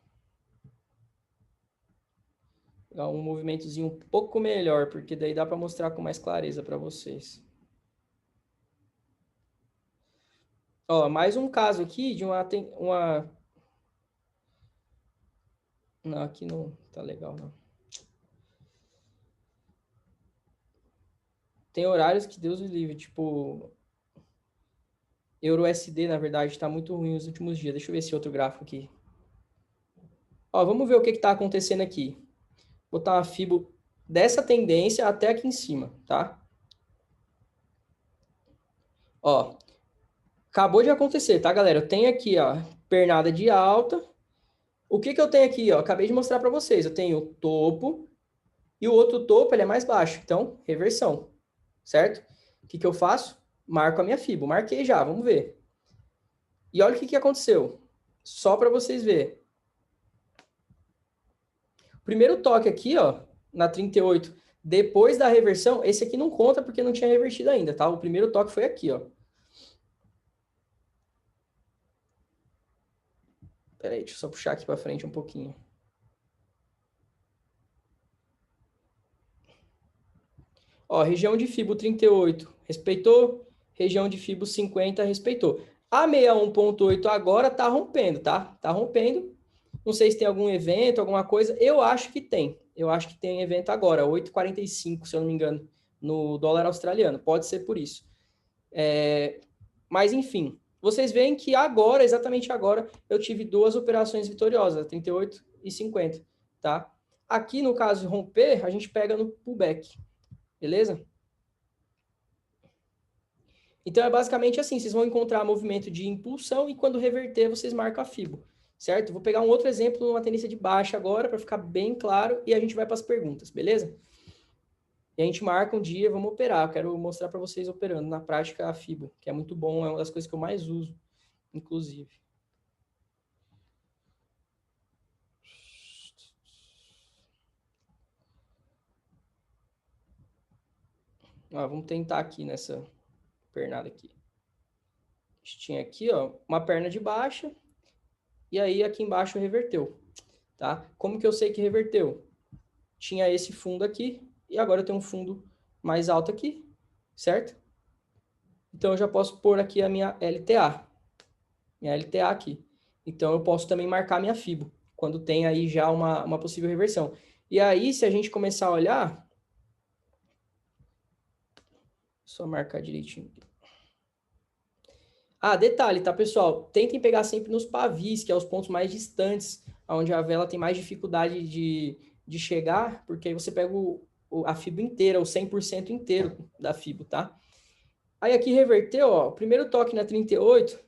Pegar um movimentozinho um pouco melhor, porque daí dá para mostrar com mais clareza para vocês. Ó, mais um caso aqui de uma... Não, aqui não tá legal, não. Tem horários que Deus o livre, tipo... EURUSD, na verdade, tá muito ruim nos últimos dias. Deixa eu ver esse outro gráfico aqui. Ó, vamos ver o que que tá acontecendo aqui. Vou botar uma FIBO dessa tendência até aqui em cima, tá? Ó, acabou de acontecer, tá, galera? Eu tenho aqui, ó, pernada de alta. O que que eu tenho aqui, ó? Acabei de mostrar para vocês. Eu tenho o topo e o outro topo, ele é mais baixo. Então, reversão, certo? O que que eu faço? Marco a minha FIBO. Marquei já, vamos ver. E olha o que que aconteceu. Só para vocês verem. O primeiro toque aqui, ó, na 38, depois da reversão, esse aqui não conta porque não tinha revertido ainda, tá? O primeiro toque foi aqui, ó. Pera aí, deixa eu só puxar aqui para frente um pouquinho. Ó, região de FIBO 38, respeitou. Região de FIBO 50, respeitou. A 61.8 agora tá rompendo, tá? Tá rompendo. Não sei se tem algum evento, alguma coisa. Eu acho que tem. Eu acho que tem evento agora, 8,45, se eu não me engano, no dólar australiano. Pode ser por isso. Mas, enfim, vocês veem que agora, exatamente agora, eu tive duas operações vitoriosas, 38 e 50, tá? Aqui, no caso de romper, a gente pega no pullback, beleza? Então, é basicamente assim, vocês vão encontrar movimento de impulsão e quando reverter, vocês marcam a FIBO, certo? Vou pegar um outro exemplo, uma tendência de baixa agora, para ficar bem claro, e a gente vai para as perguntas, beleza? E a gente marca um dia, vamos operar. Eu quero mostrar para vocês operando na prática a FIBO, que é muito bom, é uma das coisas que eu mais uso, inclusive. Vamos tentar aqui nessa pernada aqui. A gente tinha aqui, ó, uma perna de baixa, e aí aqui embaixo reverteu, tá? Como que eu sei que reverteu? Tinha esse fundo aqui, e agora eu tenho um fundo mais alto aqui, certo? Então, eu já posso pôr aqui a minha LTA. Minha LTA aqui. Então, eu posso também marcar minha FIBO, quando tem aí já uma possível reversão. E aí, se a gente começar a olhar... Só marcar direitinho aqui. Detalhe, tá, pessoal? Tentem pegar sempre nos pavis, que é os pontos mais distantes, onde a vela tem mais dificuldade de chegar, porque aí você pega a FIBO inteira, o 100% inteiro da FIBO, tá? Aí aqui reverteu, ó, o primeiro toque na 38,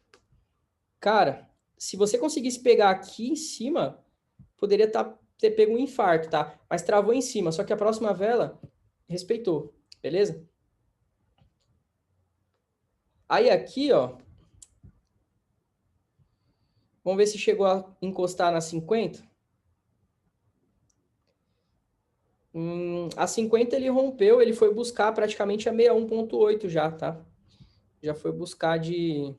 cara, se você conseguisse pegar aqui em cima, poderia ter pego um infarto, tá? Mas travou em cima, só que a próxima vela respeitou, beleza? Aí aqui, ó, vamos ver se chegou a encostar na 50. A 50 ele rompeu, ele foi buscar praticamente a 61.8 já, tá? Já foi buscar de...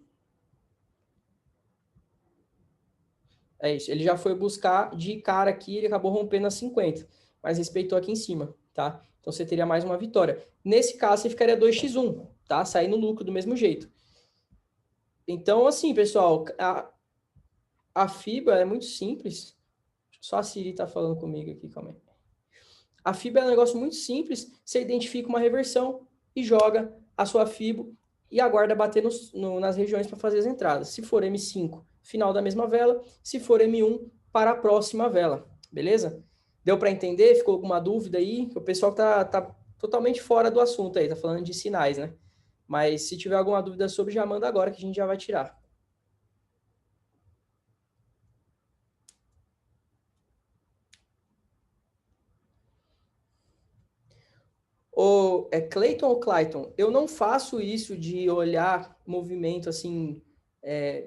É isso, ele já foi buscar de cara aqui, ele acabou rompendo a 50, mas respeitou aqui em cima, tá? Então, você teria mais uma vitória. Nesse caso, você ficaria 2x1, tá? Sair no lucro do mesmo jeito. Então, assim, pessoal, a FIBA é muito simples. Só a Siri tá falando comigo aqui, calma aí. A FIBA é um negócio muito simples. Você identifica uma reversão e joga a sua FIBO e aguarda bater nas regiões para fazer as entradas. Se for M5, final da mesma vela. Se for M1, para a próxima vela. Beleza? Deu para entender? Ficou alguma dúvida aí? O pessoal tá totalmente fora do assunto aí, tá falando de sinais, né? Mas se tiver alguma dúvida sobre, já manda agora que a gente já vai tirar. É Clayton ou Clayton? Eu não faço isso de olhar movimento assim,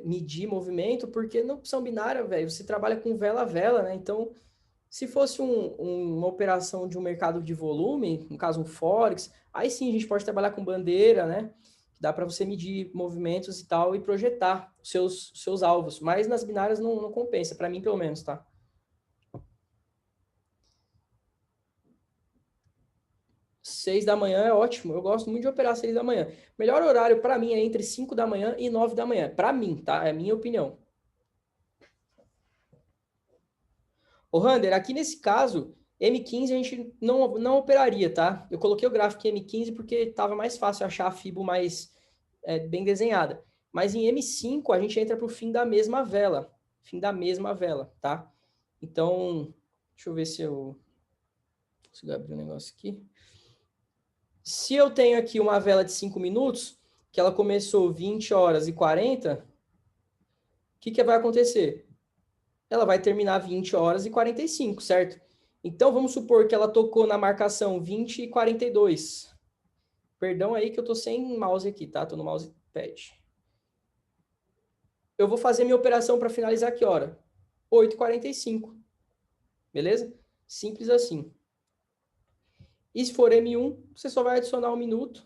medir movimento, porque não opção binária, velho, você trabalha com vela a vela, né? Então, se fosse uma operação de um mercado de volume, no caso um Forex, aí sim a gente pode trabalhar com bandeira, né? Dá para você medir movimentos e tal e projetar seus alvos. Mas nas binárias não compensa, para mim pelo menos, tá? 6 da manhã é ótimo. Eu gosto muito de operar 6 da manhã. Melhor horário para mim é entre 5 da manhã e 9 da manhã. Para mim, tá? É a minha opinião. Ô, Rander, aqui nesse caso, M15 a gente não operaria, tá? Eu coloquei o gráfico em M15 porque estava mais fácil achar a FIBO mais bem desenhada. Mas em M5 a gente entra para o fim da mesma vela. Fim da mesma vela, tá? Então, deixa eu ver se eu consigo abrir um negócio aqui. Se eu tenho aqui uma vela de 5 minutos, que ela começou 20 horas e 40, o que vai acontecer? Ela vai terminar 20 horas e 45, certo? Então, vamos supor que ela tocou na marcação 20 e 42. Perdão aí que eu tô sem mouse aqui, tá? Tô no mousepad. Eu vou fazer minha operação para finalizar que hora? 8h45. Beleza? Simples assim. E se for M1, você só vai adicionar 1 minuto.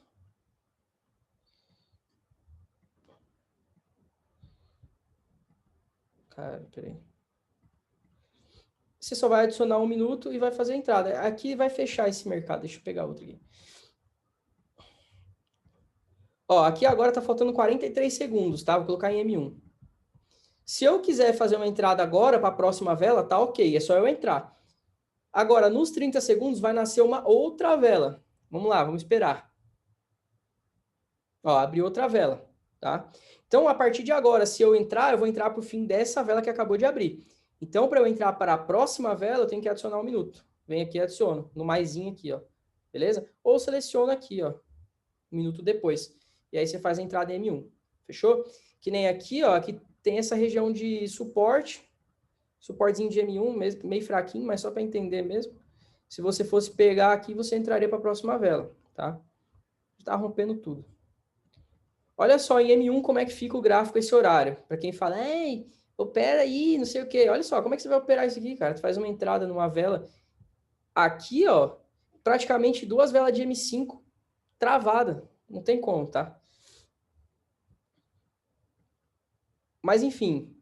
Cara, peraí. Você só vai adicionar 1 minuto e vai fazer a entrada. Aqui vai fechar esse mercado. Deixa eu pegar outro aqui. Ó, aqui agora tá faltando 43 segundos, tá? Vou colocar em M1. Se eu quiser fazer uma entrada agora para a próxima vela, tá ok. É só eu entrar. Agora, nos 30 segundos, vai nascer uma outra vela. Vamos lá, vamos esperar. Ó, abriu outra vela, tá? Então, a partir de agora, se eu entrar, eu vou entrar para o fim dessa vela que acabou de abrir. Então, para eu entrar para a próxima vela, eu tenho que adicionar 1 minuto. Vem aqui e adiciono, no maisinho aqui, ó. Beleza? Ou seleciona aqui, ó, 1 minuto depois. E aí você faz a entrada em M1. Fechou? Que nem aqui, ó, aqui tem essa região de suporte. Suportezinho de M1, mesmo, meio fraquinho, mas só para entender mesmo. Se você fosse pegar aqui, você entraria para a próxima vela, tá? Está rompendo tudo. Olha só em M1 como é que fica o gráfico esse horário. Para quem fala, ei, opera aí, não sei o quê. Olha só, como é que você vai operar isso aqui, cara? Tu faz uma entrada numa vela. Aqui, ó, praticamente 2 velas de M5 travada. Não tem como, tá? Mas, enfim,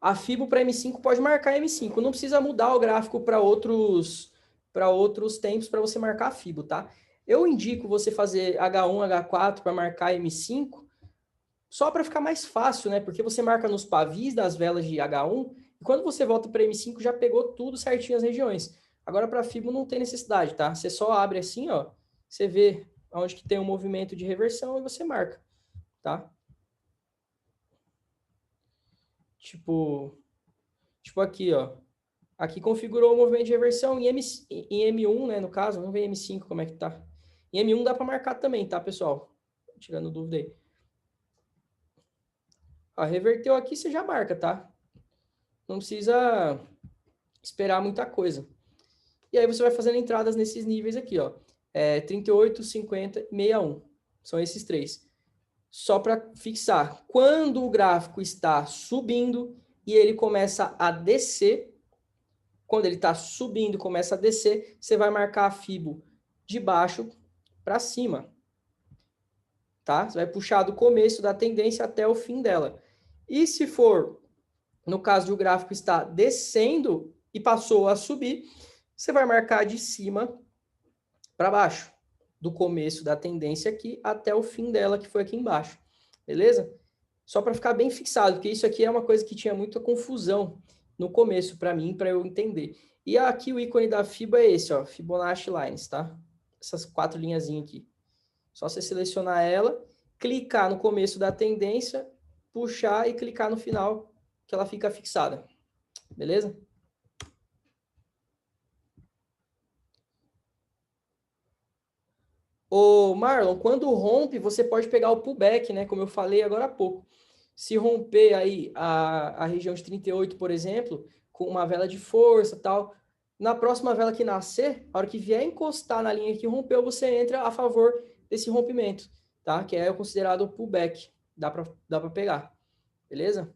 a FIBO para M5 pode marcar M5. Não precisa mudar o gráfico para outros tempos para você marcar a FIBO, tá? Eu indico você fazer H1, H4 para marcar M5, só para ficar mais fácil, né? Porque você marca nos pavis das velas de H1 e quando você volta para M5 já pegou tudo certinho as regiões. Agora para FIBO não tem necessidade, tá? Você só abre assim, ó, você vê onde que tem um movimento de reversão e você marca, tá? Tipo aqui, ó. Aqui configurou o movimento de reversão em M1, né, no caso. Vamos ver em M5 como é que tá. Em M1 dá para marcar também, tá, pessoal? Tirando dúvida aí. Ó, reverteu aqui, você já marca, tá? Não precisa esperar muita coisa. E aí você vai fazendo entradas nesses níveis aqui, ó. 38, 50 e 61. São esses três. Só para fixar. Quando o gráfico está subindo e ele começa a descer, quando ele está subindo e começa a descer, você vai marcar a FIBO de baixo para cima. Tá? Você vai puxar do começo da tendência até o fim dela. E se for, no caso de o gráfico estar descendo e passou a subir, você vai marcar de cima para baixo, do começo da tendência aqui até o fim dela, que foi aqui embaixo. Beleza? Só para ficar bem fixado, porque isso aqui é uma coisa que tinha muita confusão no começo para mim, para eu entender. E aqui o ícone da FIBA é esse, ó, Fibonacci Lines, tá? Essas 4 linhazinhas aqui. Só você selecionar ela, clicar no começo da tendência, puxar e clicar no final, que ela fica fixada. Beleza? Ô, Marlon, quando rompe, você pode pegar o pullback, né? Como eu falei agora há pouco. Se romper aí a região de 38, por exemplo, com uma vela de força tal, na próxima vela que nascer, a hora que vier encostar na linha que rompeu, você entra a favor desse rompimento, tá? Que é considerado pullback. Dá pra pegar. Beleza?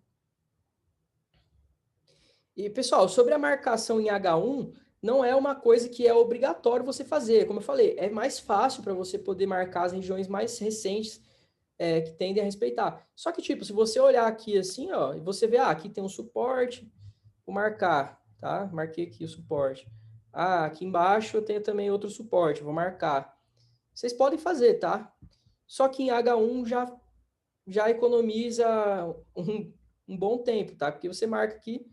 E, pessoal, sobre a marcação em H1, não é uma coisa que é obrigatório você fazer. Como eu falei, é mais fácil para você poder marcar as regiões mais recentes que tendem a respeitar. Só que, tipo, se você olhar aqui assim, ó, e você vê, aqui tem um suporte, vou marcar, tá? Marquei aqui o suporte. Aqui embaixo eu tenho também outro suporte, vou marcar. Vocês podem fazer, tá? Só que em H1 já economiza um bom tempo, tá? Porque você marca aqui,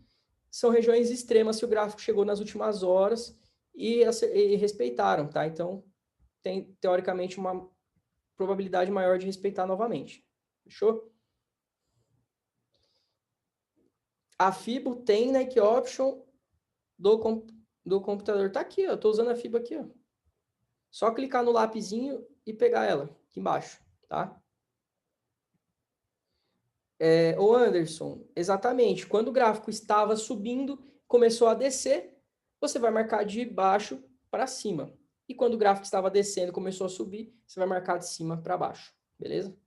são regiões extremas se o gráfico chegou nas últimas horas e respeitaram, tá? Então, tem, teoricamente, uma probabilidade maior de respeitar novamente. Fechou? A FIBO tem Nike Option do computador. Tá aqui, ó. Eu tô usando a FIBO aqui, ó. Só clicar no lapisinho e pegar ela aqui embaixo, tá? Ô Anderson, exatamente. Quando o gráfico estava subindo, começou a descer, você vai marcar de baixo para cima. E quando o gráfico estava descendo, começou a subir, você vai marcar de cima para baixo. Beleza?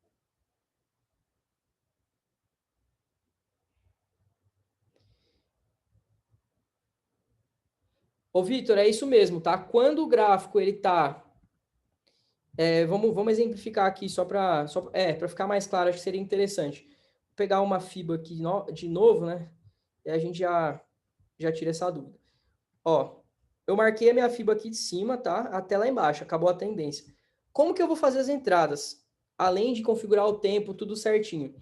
Ô, Vitor, é isso mesmo, tá? Quando o gráfico ele tá. Vamos exemplificar aqui para ficar mais claro, acho que seria interessante. Vou pegar uma FIBA aqui de novo, né? E a gente já tira essa dúvida. Ó, eu marquei a minha FIBA aqui de cima, tá? Até lá embaixo, acabou a tendência. Como que eu vou fazer as entradas? Além de configurar o tempo, tudo certinho.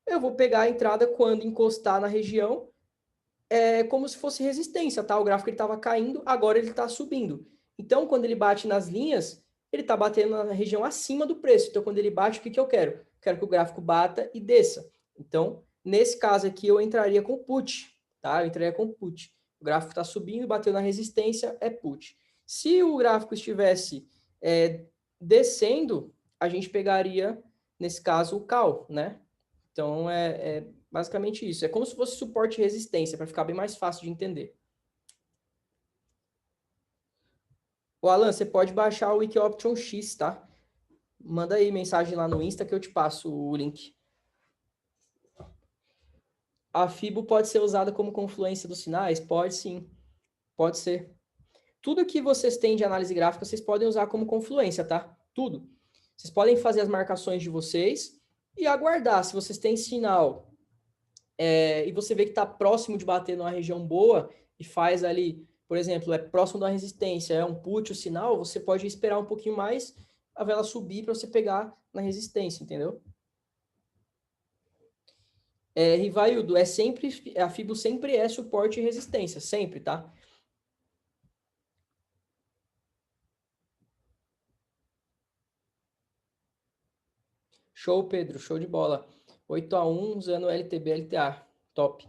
Eu vou pegar a entrada quando encostar na região, como se fosse resistência, tá? O gráfico ele estava caindo, agora ele está subindo. Então, quando ele bate nas linhas, ele está batendo na região acima do preço. Então, quando ele bate, o que eu quero? Quero que o gráfico bata e desça. Então, nesse caso aqui, eu entraria com put, tá? Eu entraria com put. O gráfico está subindo, bateu na resistência, é put. Se o gráfico estivesse descendo, a gente pegaria, nesse caso, o call, né? Então, é basicamente isso. É como se fosse suporte e resistência, para ficar bem mais fácil de entender. O Alan, você pode baixar o Wiki Option X, tá? Manda aí mensagem lá no Insta que eu te passo o link. A FIBO pode ser usada como confluência dos sinais? Pode sim, pode ser. Tudo que vocês têm de análise gráfica, vocês podem usar como confluência, tá? Tudo. Vocês podem fazer as marcações de vocês e aguardar. Se vocês têm sinal e você vê que está próximo de bater numa região boa e faz ali, por exemplo, é próximo da resistência, é um put o sinal, você pode esperar um pouquinho mais a vela subir para você pegar na resistência, entendeu? Rivaildo, a FIBO sempre é suporte e resistência, sempre, tá? Show, Pedro, show de bola. 8-1 usando LTB, LTA, top.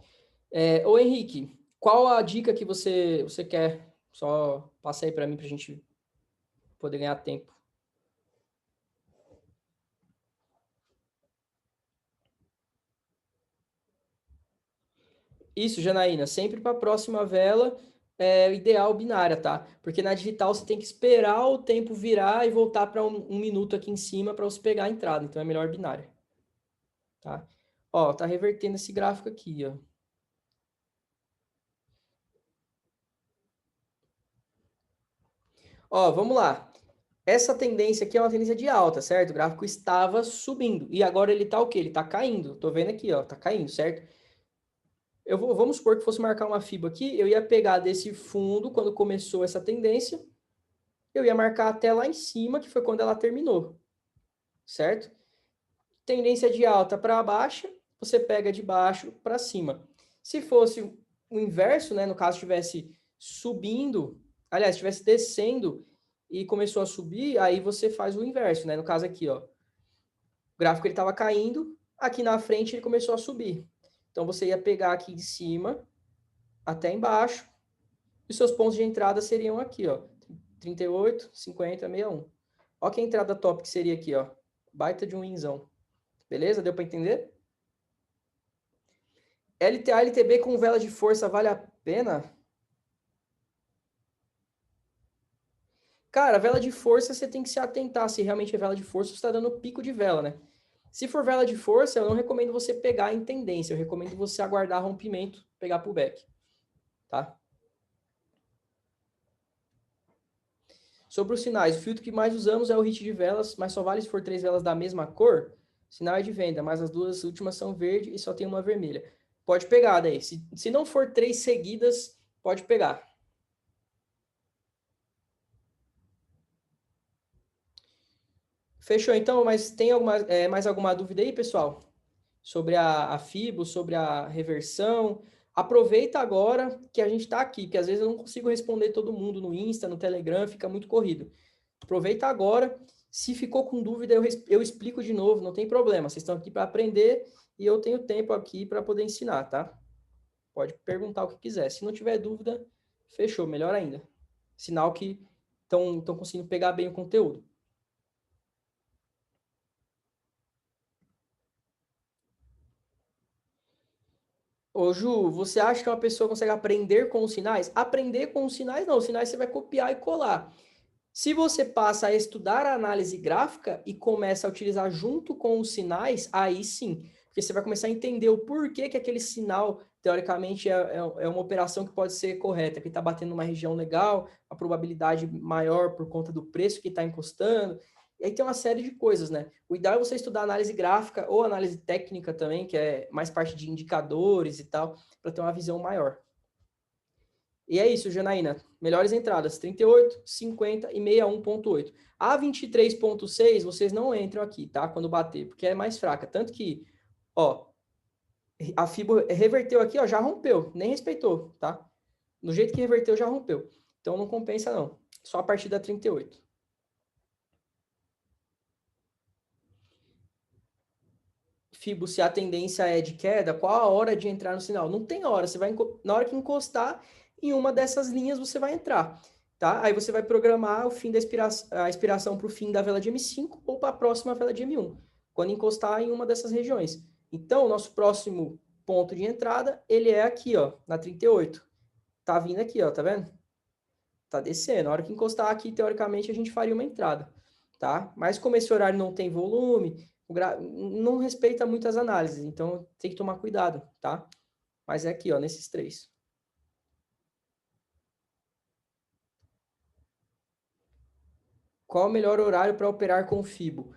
Ô Henrique, qual a dica que você quer? Só passa aí para mim para a gente poder ganhar tempo. Isso, Janaína, sempre para a próxima vela, ideal binária, tá? Porque na digital você tem que esperar o tempo virar e voltar para um minuto aqui em cima para você pegar a entrada. Então é melhor binária, tá? Ó, tá revertendo esse gráfico aqui, ó. Ó, vamos lá. Essa tendência aqui é uma tendência de alta, certo? O gráfico estava subindo e agora ele tá o quê? Ele tá caindo. Tô vendo aqui, ó, tá caindo, certo? Vamos supor que fosse marcar uma FIBA aqui, eu ia pegar desse fundo quando começou essa tendência eu ia marcar até lá em cima, que foi quando ela terminou, certo? Tendência de alta para baixa, você pega de baixo para cima. Se fosse o inverso, né, no caso estivesse subindo, aliás, estivesse descendo e começou a subir, aí você faz o inverso, né? No caso aqui, ó, o gráfico ele estava caindo, aqui na frente ele começou a subir. Então você ia pegar aqui de cima até embaixo, e os seus pontos de entrada seriam aqui, ó, 38, 50, 61. Ó que a entrada top que seria aqui, ó, baita de um winzão. Beleza? Deu para entender? LTA, LTB com vela de força vale a pena? Cara, vela de força você tem que se atentar se realmente é vela de força, você está dando pico de vela, né? Se for vela de força, eu não recomendo você pegar em tendência, eu recomendo você aguardar rompimento, pegar pullback, tá? Sobre os sinais, o filtro que mais usamos é o hit de velas, mas só vale se for 3 velas da mesma cor. Sinal é de venda, mas as duas últimas são verde e só tem uma vermelha. Pode pegar daí. Se não for 3 seguidas, pode pegar. Fechou então, mas tem mais alguma dúvida aí, pessoal? Sobre a FIBO, sobre a reversão. Aproveita agora que a gente está aqui, porque às vezes eu não consigo responder todo mundo no Insta, no Telegram, fica muito corrido. Aproveita agora. Se ficou com dúvida, eu explico de novo, não tem problema. Vocês estão aqui para aprender e eu tenho tempo aqui para poder ensinar, tá? Pode perguntar o que quiser. Se não tiver dúvida, fechou, melhor ainda. Sinal que estão conseguindo pegar bem o conteúdo. Ô Ju, você acha que uma pessoa consegue aprender com os sinais? Aprender com os sinais, não. Os sinais você vai copiar e colar. Se você passa a estudar a análise gráfica e começa a utilizar junto com os sinais, aí sim. Porque você vai começar a entender o porquê que aquele sinal, teoricamente, é uma operação que pode ser correta, que está batendo numa região legal, a probabilidade maior por conta do preço que está encostando. E aí tem uma série de coisas, né? O ideal é você estudar análise gráfica ou análise técnica também, que é mais parte de indicadores e tal, para ter uma visão maior. E é isso, Janaína. Melhores entradas, 38, 50 e 61,8. A 23,6 vocês não entram aqui, tá? Quando bater, porque é mais fraca. Tanto que, ó, a FIBO reverteu aqui, ó, já rompeu. Nem respeitou, tá? No jeito que reverteu, já rompeu. Então não compensa, não. Só a partir da 38. FIBO, se a tendência é de queda, qual a hora de entrar no sinal? Não tem hora. Você vai, na hora que encostar em uma dessas linhas, você vai entrar. Tá? Aí você vai programar o fim da a expiração para o fim da vela de M5 ou para a próxima vela de M1, quando encostar em uma dessas regiões. Então, o nosso próximo ponto de entrada, ele é aqui, ó, na 38. Tá vindo aqui, ó, tá vendo? Tá descendo. A hora que encostar aqui, teoricamente, a gente faria uma entrada, tá? Mas como esse horário não tem volume, não respeita muitas análises, então tem que tomar cuidado, tá? Mas é aqui, ó, nesses três. Qual o melhor horário para operar com FIBO?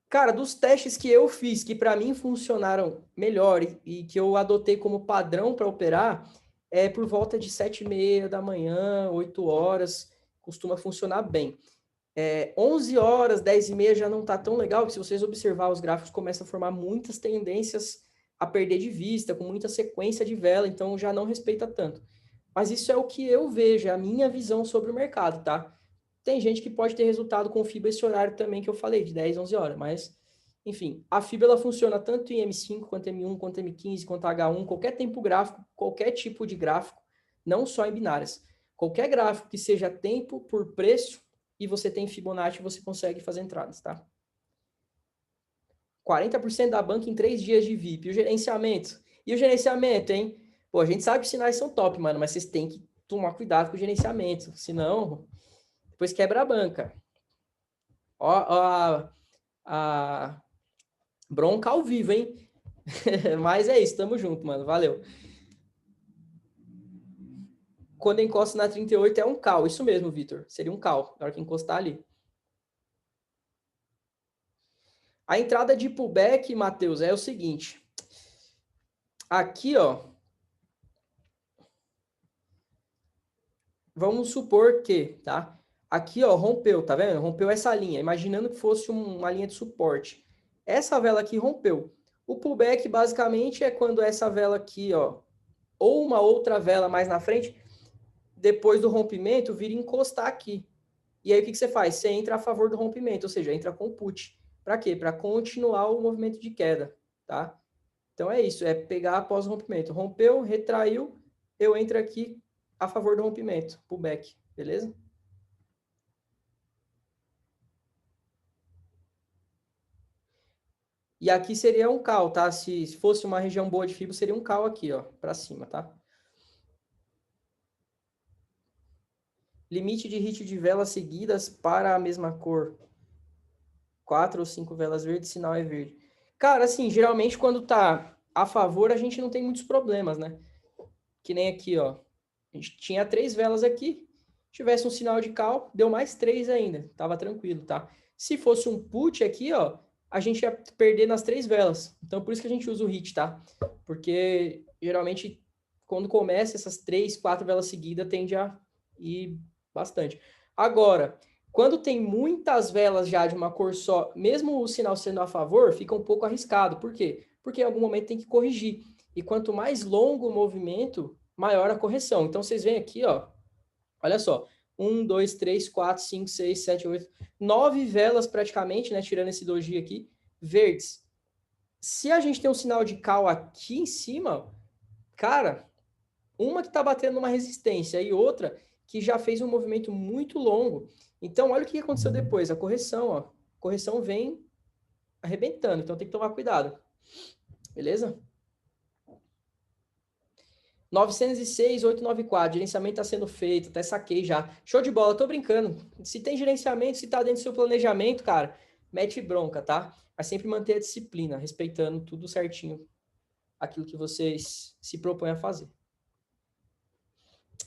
Cara, dos testes que eu fiz, que para mim funcionaram melhor e que eu adotei como padrão para operar, é por volta de 7h30 da manhã, 8 horas, costuma funcionar bem. 11 horas, 10h30 já não está tão legal, porque se vocês observar os gráficos, começam a formar muitas tendências a perder de vista, com muita sequência de vela, então já não respeita tanto. Mas isso é o que eu vejo, é a minha visão sobre o mercado, tá? Tem gente que pode ter resultado com FIBA esse horário também que eu falei, de 10, 11 horas, mas, enfim, a FIBA ela funciona tanto em M5, quanto M1, quanto M15, quanto H1, qualquer tempo gráfico, qualquer tipo de gráfico, não só em binárias. Qualquer gráfico que seja tempo por preço, e você tem Fibonacci, você consegue fazer entradas, tá? 40% da banca em 3 dias de VIP. E o gerenciamento? E o gerenciamento, hein? Pô, a gente sabe que os sinais são top, mano, mas vocês têm que tomar cuidado com o gerenciamento, senão depois quebra a banca. Ó, ó a bronca ao vivo, hein? Mas é isso, tamo junto, mano. Valeu. Quando encosta na 38 é um call. Isso mesmo, Vitor. Seria um call, na hora que encostar ali. A entrada de pullback, Matheus, é o seguinte. Aqui, ó. Vamos supor que, tá? Aqui, ó, rompeu, tá vendo? Rompeu essa linha, imaginando que fosse uma linha de suporte. Essa vela aqui rompeu. O pullback, basicamente, é quando essa vela aqui, ó, ou uma outra vela mais na frente, depois do rompimento, vira encostar aqui. E aí, o que você faz? Você entra a favor do rompimento, ou seja, entra com put. Para quê? Para continuar o movimento de queda, tá? Então, é isso, é pegar após o rompimento. Rompeu, retraiu, eu entro aqui a favor do rompimento, pullback, beleza? E aqui seria um call, tá? Se fosse uma região boa de fibra, seria um call aqui, ó, para cima, tá? Limite de hit de velas seguidas para a mesma cor. 4 ou 5 velas verdes, sinal é verde. Cara, assim, geralmente quando tá a favor, a gente não tem muitos problemas, né? Que nem aqui, ó. A gente tinha 3 velas aqui. Tivesse um sinal de call, deu mais 3 ainda. Tava tranquilo, tá? Se fosse um put aqui, ó, a gente ia perder nas 3 velas. Então, por isso que a gente usa o hit, tá? Porque, geralmente, quando começa essas 3, 4 velas seguidas, tende a ir bastante. Agora, quando tem muitas velas já de uma cor só, mesmo o sinal sendo a favor, fica um pouco arriscado. Por quê? Porque em algum momento tem que corrigir. E quanto mais longo o movimento, maior a correção. Então, vocês veem aqui, ó, olha só, 1, 2, 3, 4, 5, 6, 7, 8, 9 velas praticamente, né, tirando esse doji aqui, verdes. Se a gente tem um sinal de cal aqui em cima, cara, uma que está batendo numa resistência e outra que já fez um movimento muito longo. Então, olha o que aconteceu depois, a correção, ó. A correção vem arrebentando, então tem que tomar cuidado. Beleza? 906.894, gerenciamento está sendo feito, até saquei já. Show de bola, tô brincando. Se tem gerenciamento, se tá dentro do seu planejamento, cara, mete bronca, tá? Mas sempre manter a disciplina, respeitando tudo certinho, aquilo que vocês se propõem a fazer.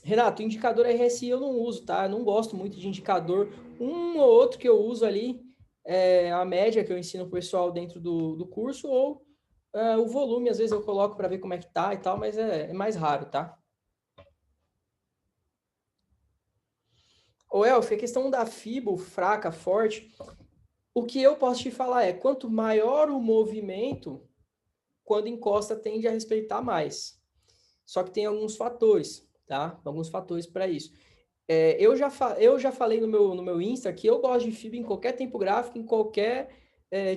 Renato, indicador RSI eu não uso, tá? Eu não gosto muito de indicador. Um ou outro que eu uso ali é a média que eu ensino o pessoal dentro do curso, ou o volume, às vezes eu coloco para ver como é que tá e tal, mas é mais raro, tá? Ô, Elf, a questão da FIBO fraca, forte, o que eu posso te falar é, quanto maior o movimento, quando encosta tende a respeitar mais. Só que tem alguns fatores, tá? Alguns fatores para isso. Eu já falei no meu Insta que eu gosto de FIBO em qualquer tempo gráfico, em qualquer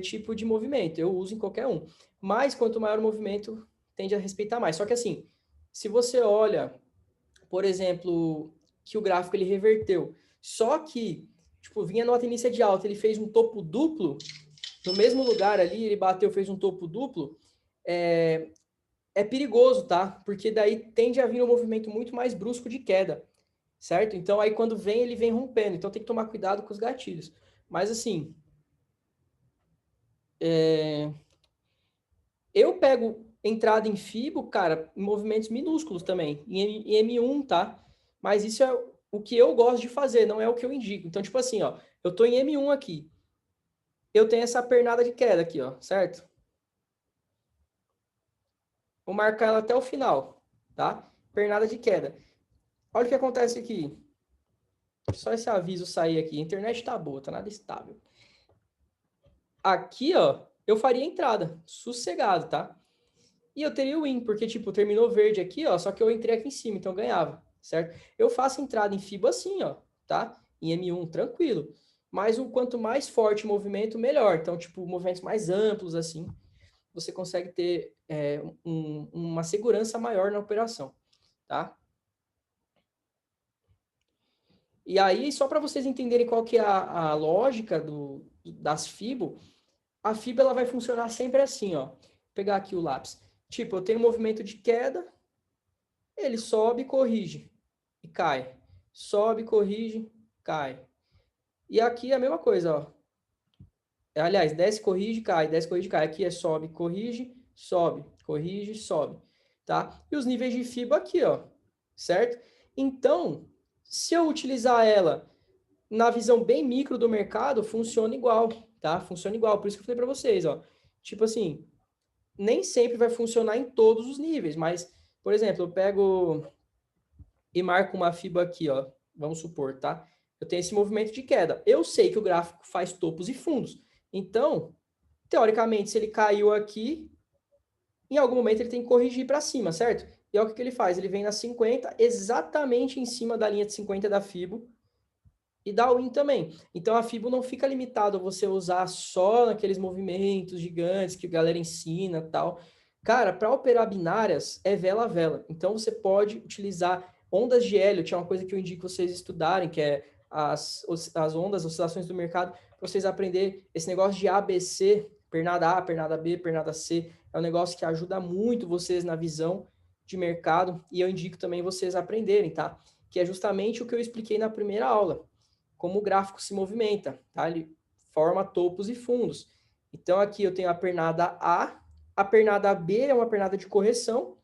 tipo de movimento. Eu uso em qualquer um. Mas quanto maior o movimento, tende a respeitar mais. Só que assim, se você olha, por exemplo, que o gráfico ele reverteu, só que, tipo, vinha nota inícia de alta, ele fez um topo duplo, no mesmo lugar ali, ele bateu, fez um topo duplo, é perigoso, tá? Porque daí tende a vir um movimento muito mais brusco de queda, certo? Então aí quando vem, ele vem rompendo, então tem que tomar cuidado com os gatilhos. Mas assim, eu pego entrada em FIBO, cara, em movimentos minúsculos também, em M1, tá? Mas isso é o que eu gosto de fazer, não é o que eu indico. Então, tipo assim, ó, eu tô em M1 aqui, eu tenho essa pernada de queda aqui, ó, certo? Vou marcar ela até o final, tá? Pernada de queda. Olha o que acontece aqui. Só esse aviso sair aqui. A internet tá boa, tá nada estável. Aqui, ó, eu faria entrada, sossegado, tá? E eu teria o win, porque, tipo, terminou verde aqui, ó, só que eu entrei aqui em cima, então eu ganhava, certo? Eu faço entrada em FIBO assim, ó, tá? Em M1, tranquilo. Mas o quanto mais forte o movimento, melhor. Então, tipo, movimentos mais amplos, assim, você consegue ter uma segurança maior na operação, tá? E aí, só para vocês entenderem qual que é a lógica das FIBO, a FIBO ela vai funcionar sempre assim, ó. Vou pegar aqui o lápis. Tipo, eu tenho um movimento de queda, ele sobe, corrige e cai. Sobe, corrige, cai. E aqui é a mesma coisa, ó. Aliás, desce, corrige, cai, desce, corrige, cai. Aqui é sobe, corrige, sobe, tá? E os níveis de FIBO aqui, ó, certo? Então, se eu utilizar ela na visão bem micro do mercado, funciona igual, tá? Funciona igual. Por isso que eu falei para vocês, ó. Tipo assim, nem sempre vai funcionar em todos os níveis, mas, por exemplo, eu pego e marco uma FIBA aqui, ó. Vamos supor, tá? eu tenho esse movimento de queda. Eu sei que o gráfico faz topos e fundos. Então, teoricamente, se ele caiu aqui, em algum momento ele tem que corrigir para cima, certo? E olha o que ele faz, ele vem na 50, exatamente em cima da linha de 50 da Fibo, e dá win também. Então a Fibo não fica limitado a você usar só naqueles movimentos gigantes que a galera ensina tal. Cara, para operar binárias é vela a vela. Então você pode utilizar ondas de Elliott, é uma coisa que eu indico vocês estudarem, que é as ondas, oscilações do mercado, para vocês aprenderem esse negócio de ABC, pernada A, pernada B, pernada C. É um negócio que ajuda muito vocês na visão de mercado e eu indico também vocês aprenderem, tá? Que é justamente o que eu expliquei na primeira aula, como o gráfico se movimenta, tá? Ele forma topos e fundos. Então aqui eu tenho a pernada A pernada B é uma pernada de correção,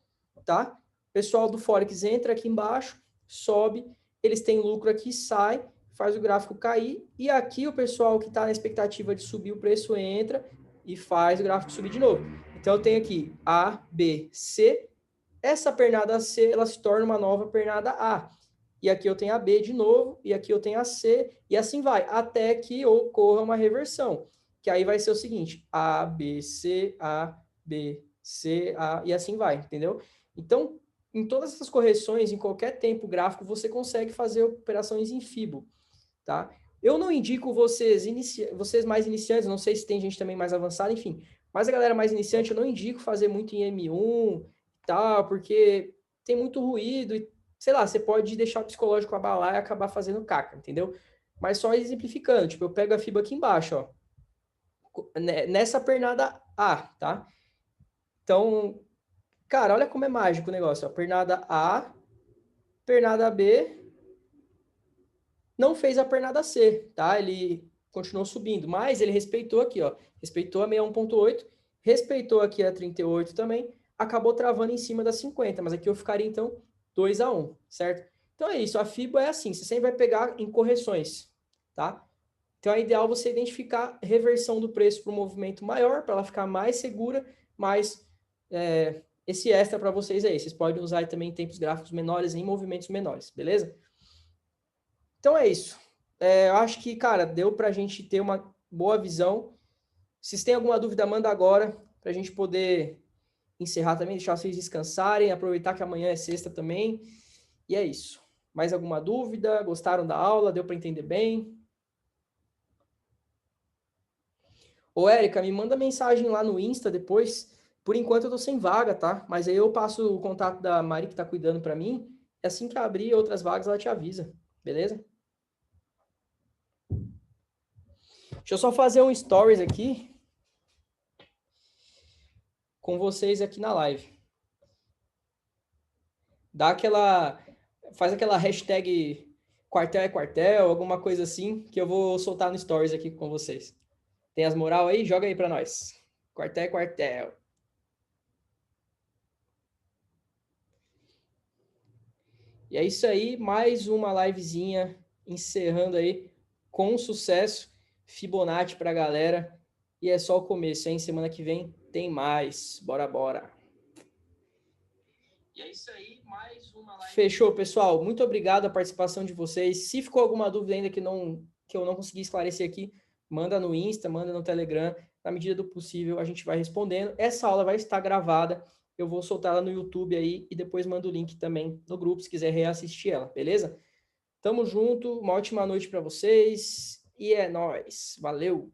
tá? O pessoal do Forex entra aqui embaixo, sobe, eles têm lucro aqui, sai, faz o gráfico cair, e aqui o pessoal que está na expectativa de subir o preço entra e faz o gráfico subir de novo. Então eu tenho aqui A, B, C, essa pernada C, ela se torna uma nova pernada A. E aqui eu tenho a B de novo, e aqui eu tenho a C, e assim vai, até que ocorra uma reversão. Que aí vai ser o seguinte, A, B, C, A, B, C, A, e assim vai, entendeu? Então, em todas essas correções, em qualquer tempo gráfico, você consegue fazer operações em Fibo, tá? Eu não indico vocês mais iniciantes, não sei se tem gente também mais avançada, enfim, mas a galera mais iniciante, eu não indico fazer muito em M1 e tal, porque tem muito ruído e, sei lá, você pode deixar o psicológico abalar e acabar fazendo caca, entendeu? Mas só exemplificando, tipo, eu pego a FIBA aqui embaixo, ó, nessa pernada A, tá? Então, cara, olha como é mágico o negócio, ó, pernada A, pernada B, não fez a pernada C, tá? Ele continuou subindo, mas ele respeitou aqui, ó, respeitou a 61.8, respeitou aqui a 38 também, acabou travando em cima da 50, mas aqui eu ficaria então 2-1, certo? Então é isso, a FIBA é assim, você sempre vai pegar em correções, tá? Então é ideal você identificar reversão do preço para um movimento maior, para ela ficar mais segura, mas esse extra para vocês aí, vocês podem usar também em tempos gráficos menores, em movimentos menores, beleza? Então é isso. Eu acho que, cara, deu para a gente ter uma boa visão. Se vocês têm alguma dúvida, manda agora, para a gente poder encerrar também, deixar vocês descansarem, aproveitar que amanhã é sexta também. E é isso. Mais alguma dúvida? Gostaram da aula? Deu para entender bem? Ô, Érica, me manda mensagem lá no Insta depois. Por enquanto eu tô sem vaga, tá? Mas aí eu passo o contato da Mari que tá cuidando para mim. E assim que abrir outras vagas, ela te avisa. Beleza? Deixa eu só fazer um stories aqui com vocês aqui na live. Faz aquela hashtag quartel é quartel, alguma coisa assim, que eu vou soltar no stories aqui com vocês. Tem as moral aí? Joga aí para nós. Quartel é quartel. E é isso aí, mais uma livezinha encerrando aí com sucesso. Fibonacci pra galera. E é só o começo, hein? Semana que vem tem mais. Bora, bora. E é isso aí, mais uma live. Fechou, pessoal. Muito obrigado a participação de vocês. Se ficou alguma dúvida ainda que eu não consegui esclarecer aqui, manda no Insta, manda no Telegram. Na medida do possível, a gente vai respondendo. Essa aula vai estar gravada. Eu vou soltar ela no YouTube aí e depois mando o link também no grupo se quiser reassistir ela, beleza? Tamo junto, uma ótima noite para vocês e é nóis. Valeu!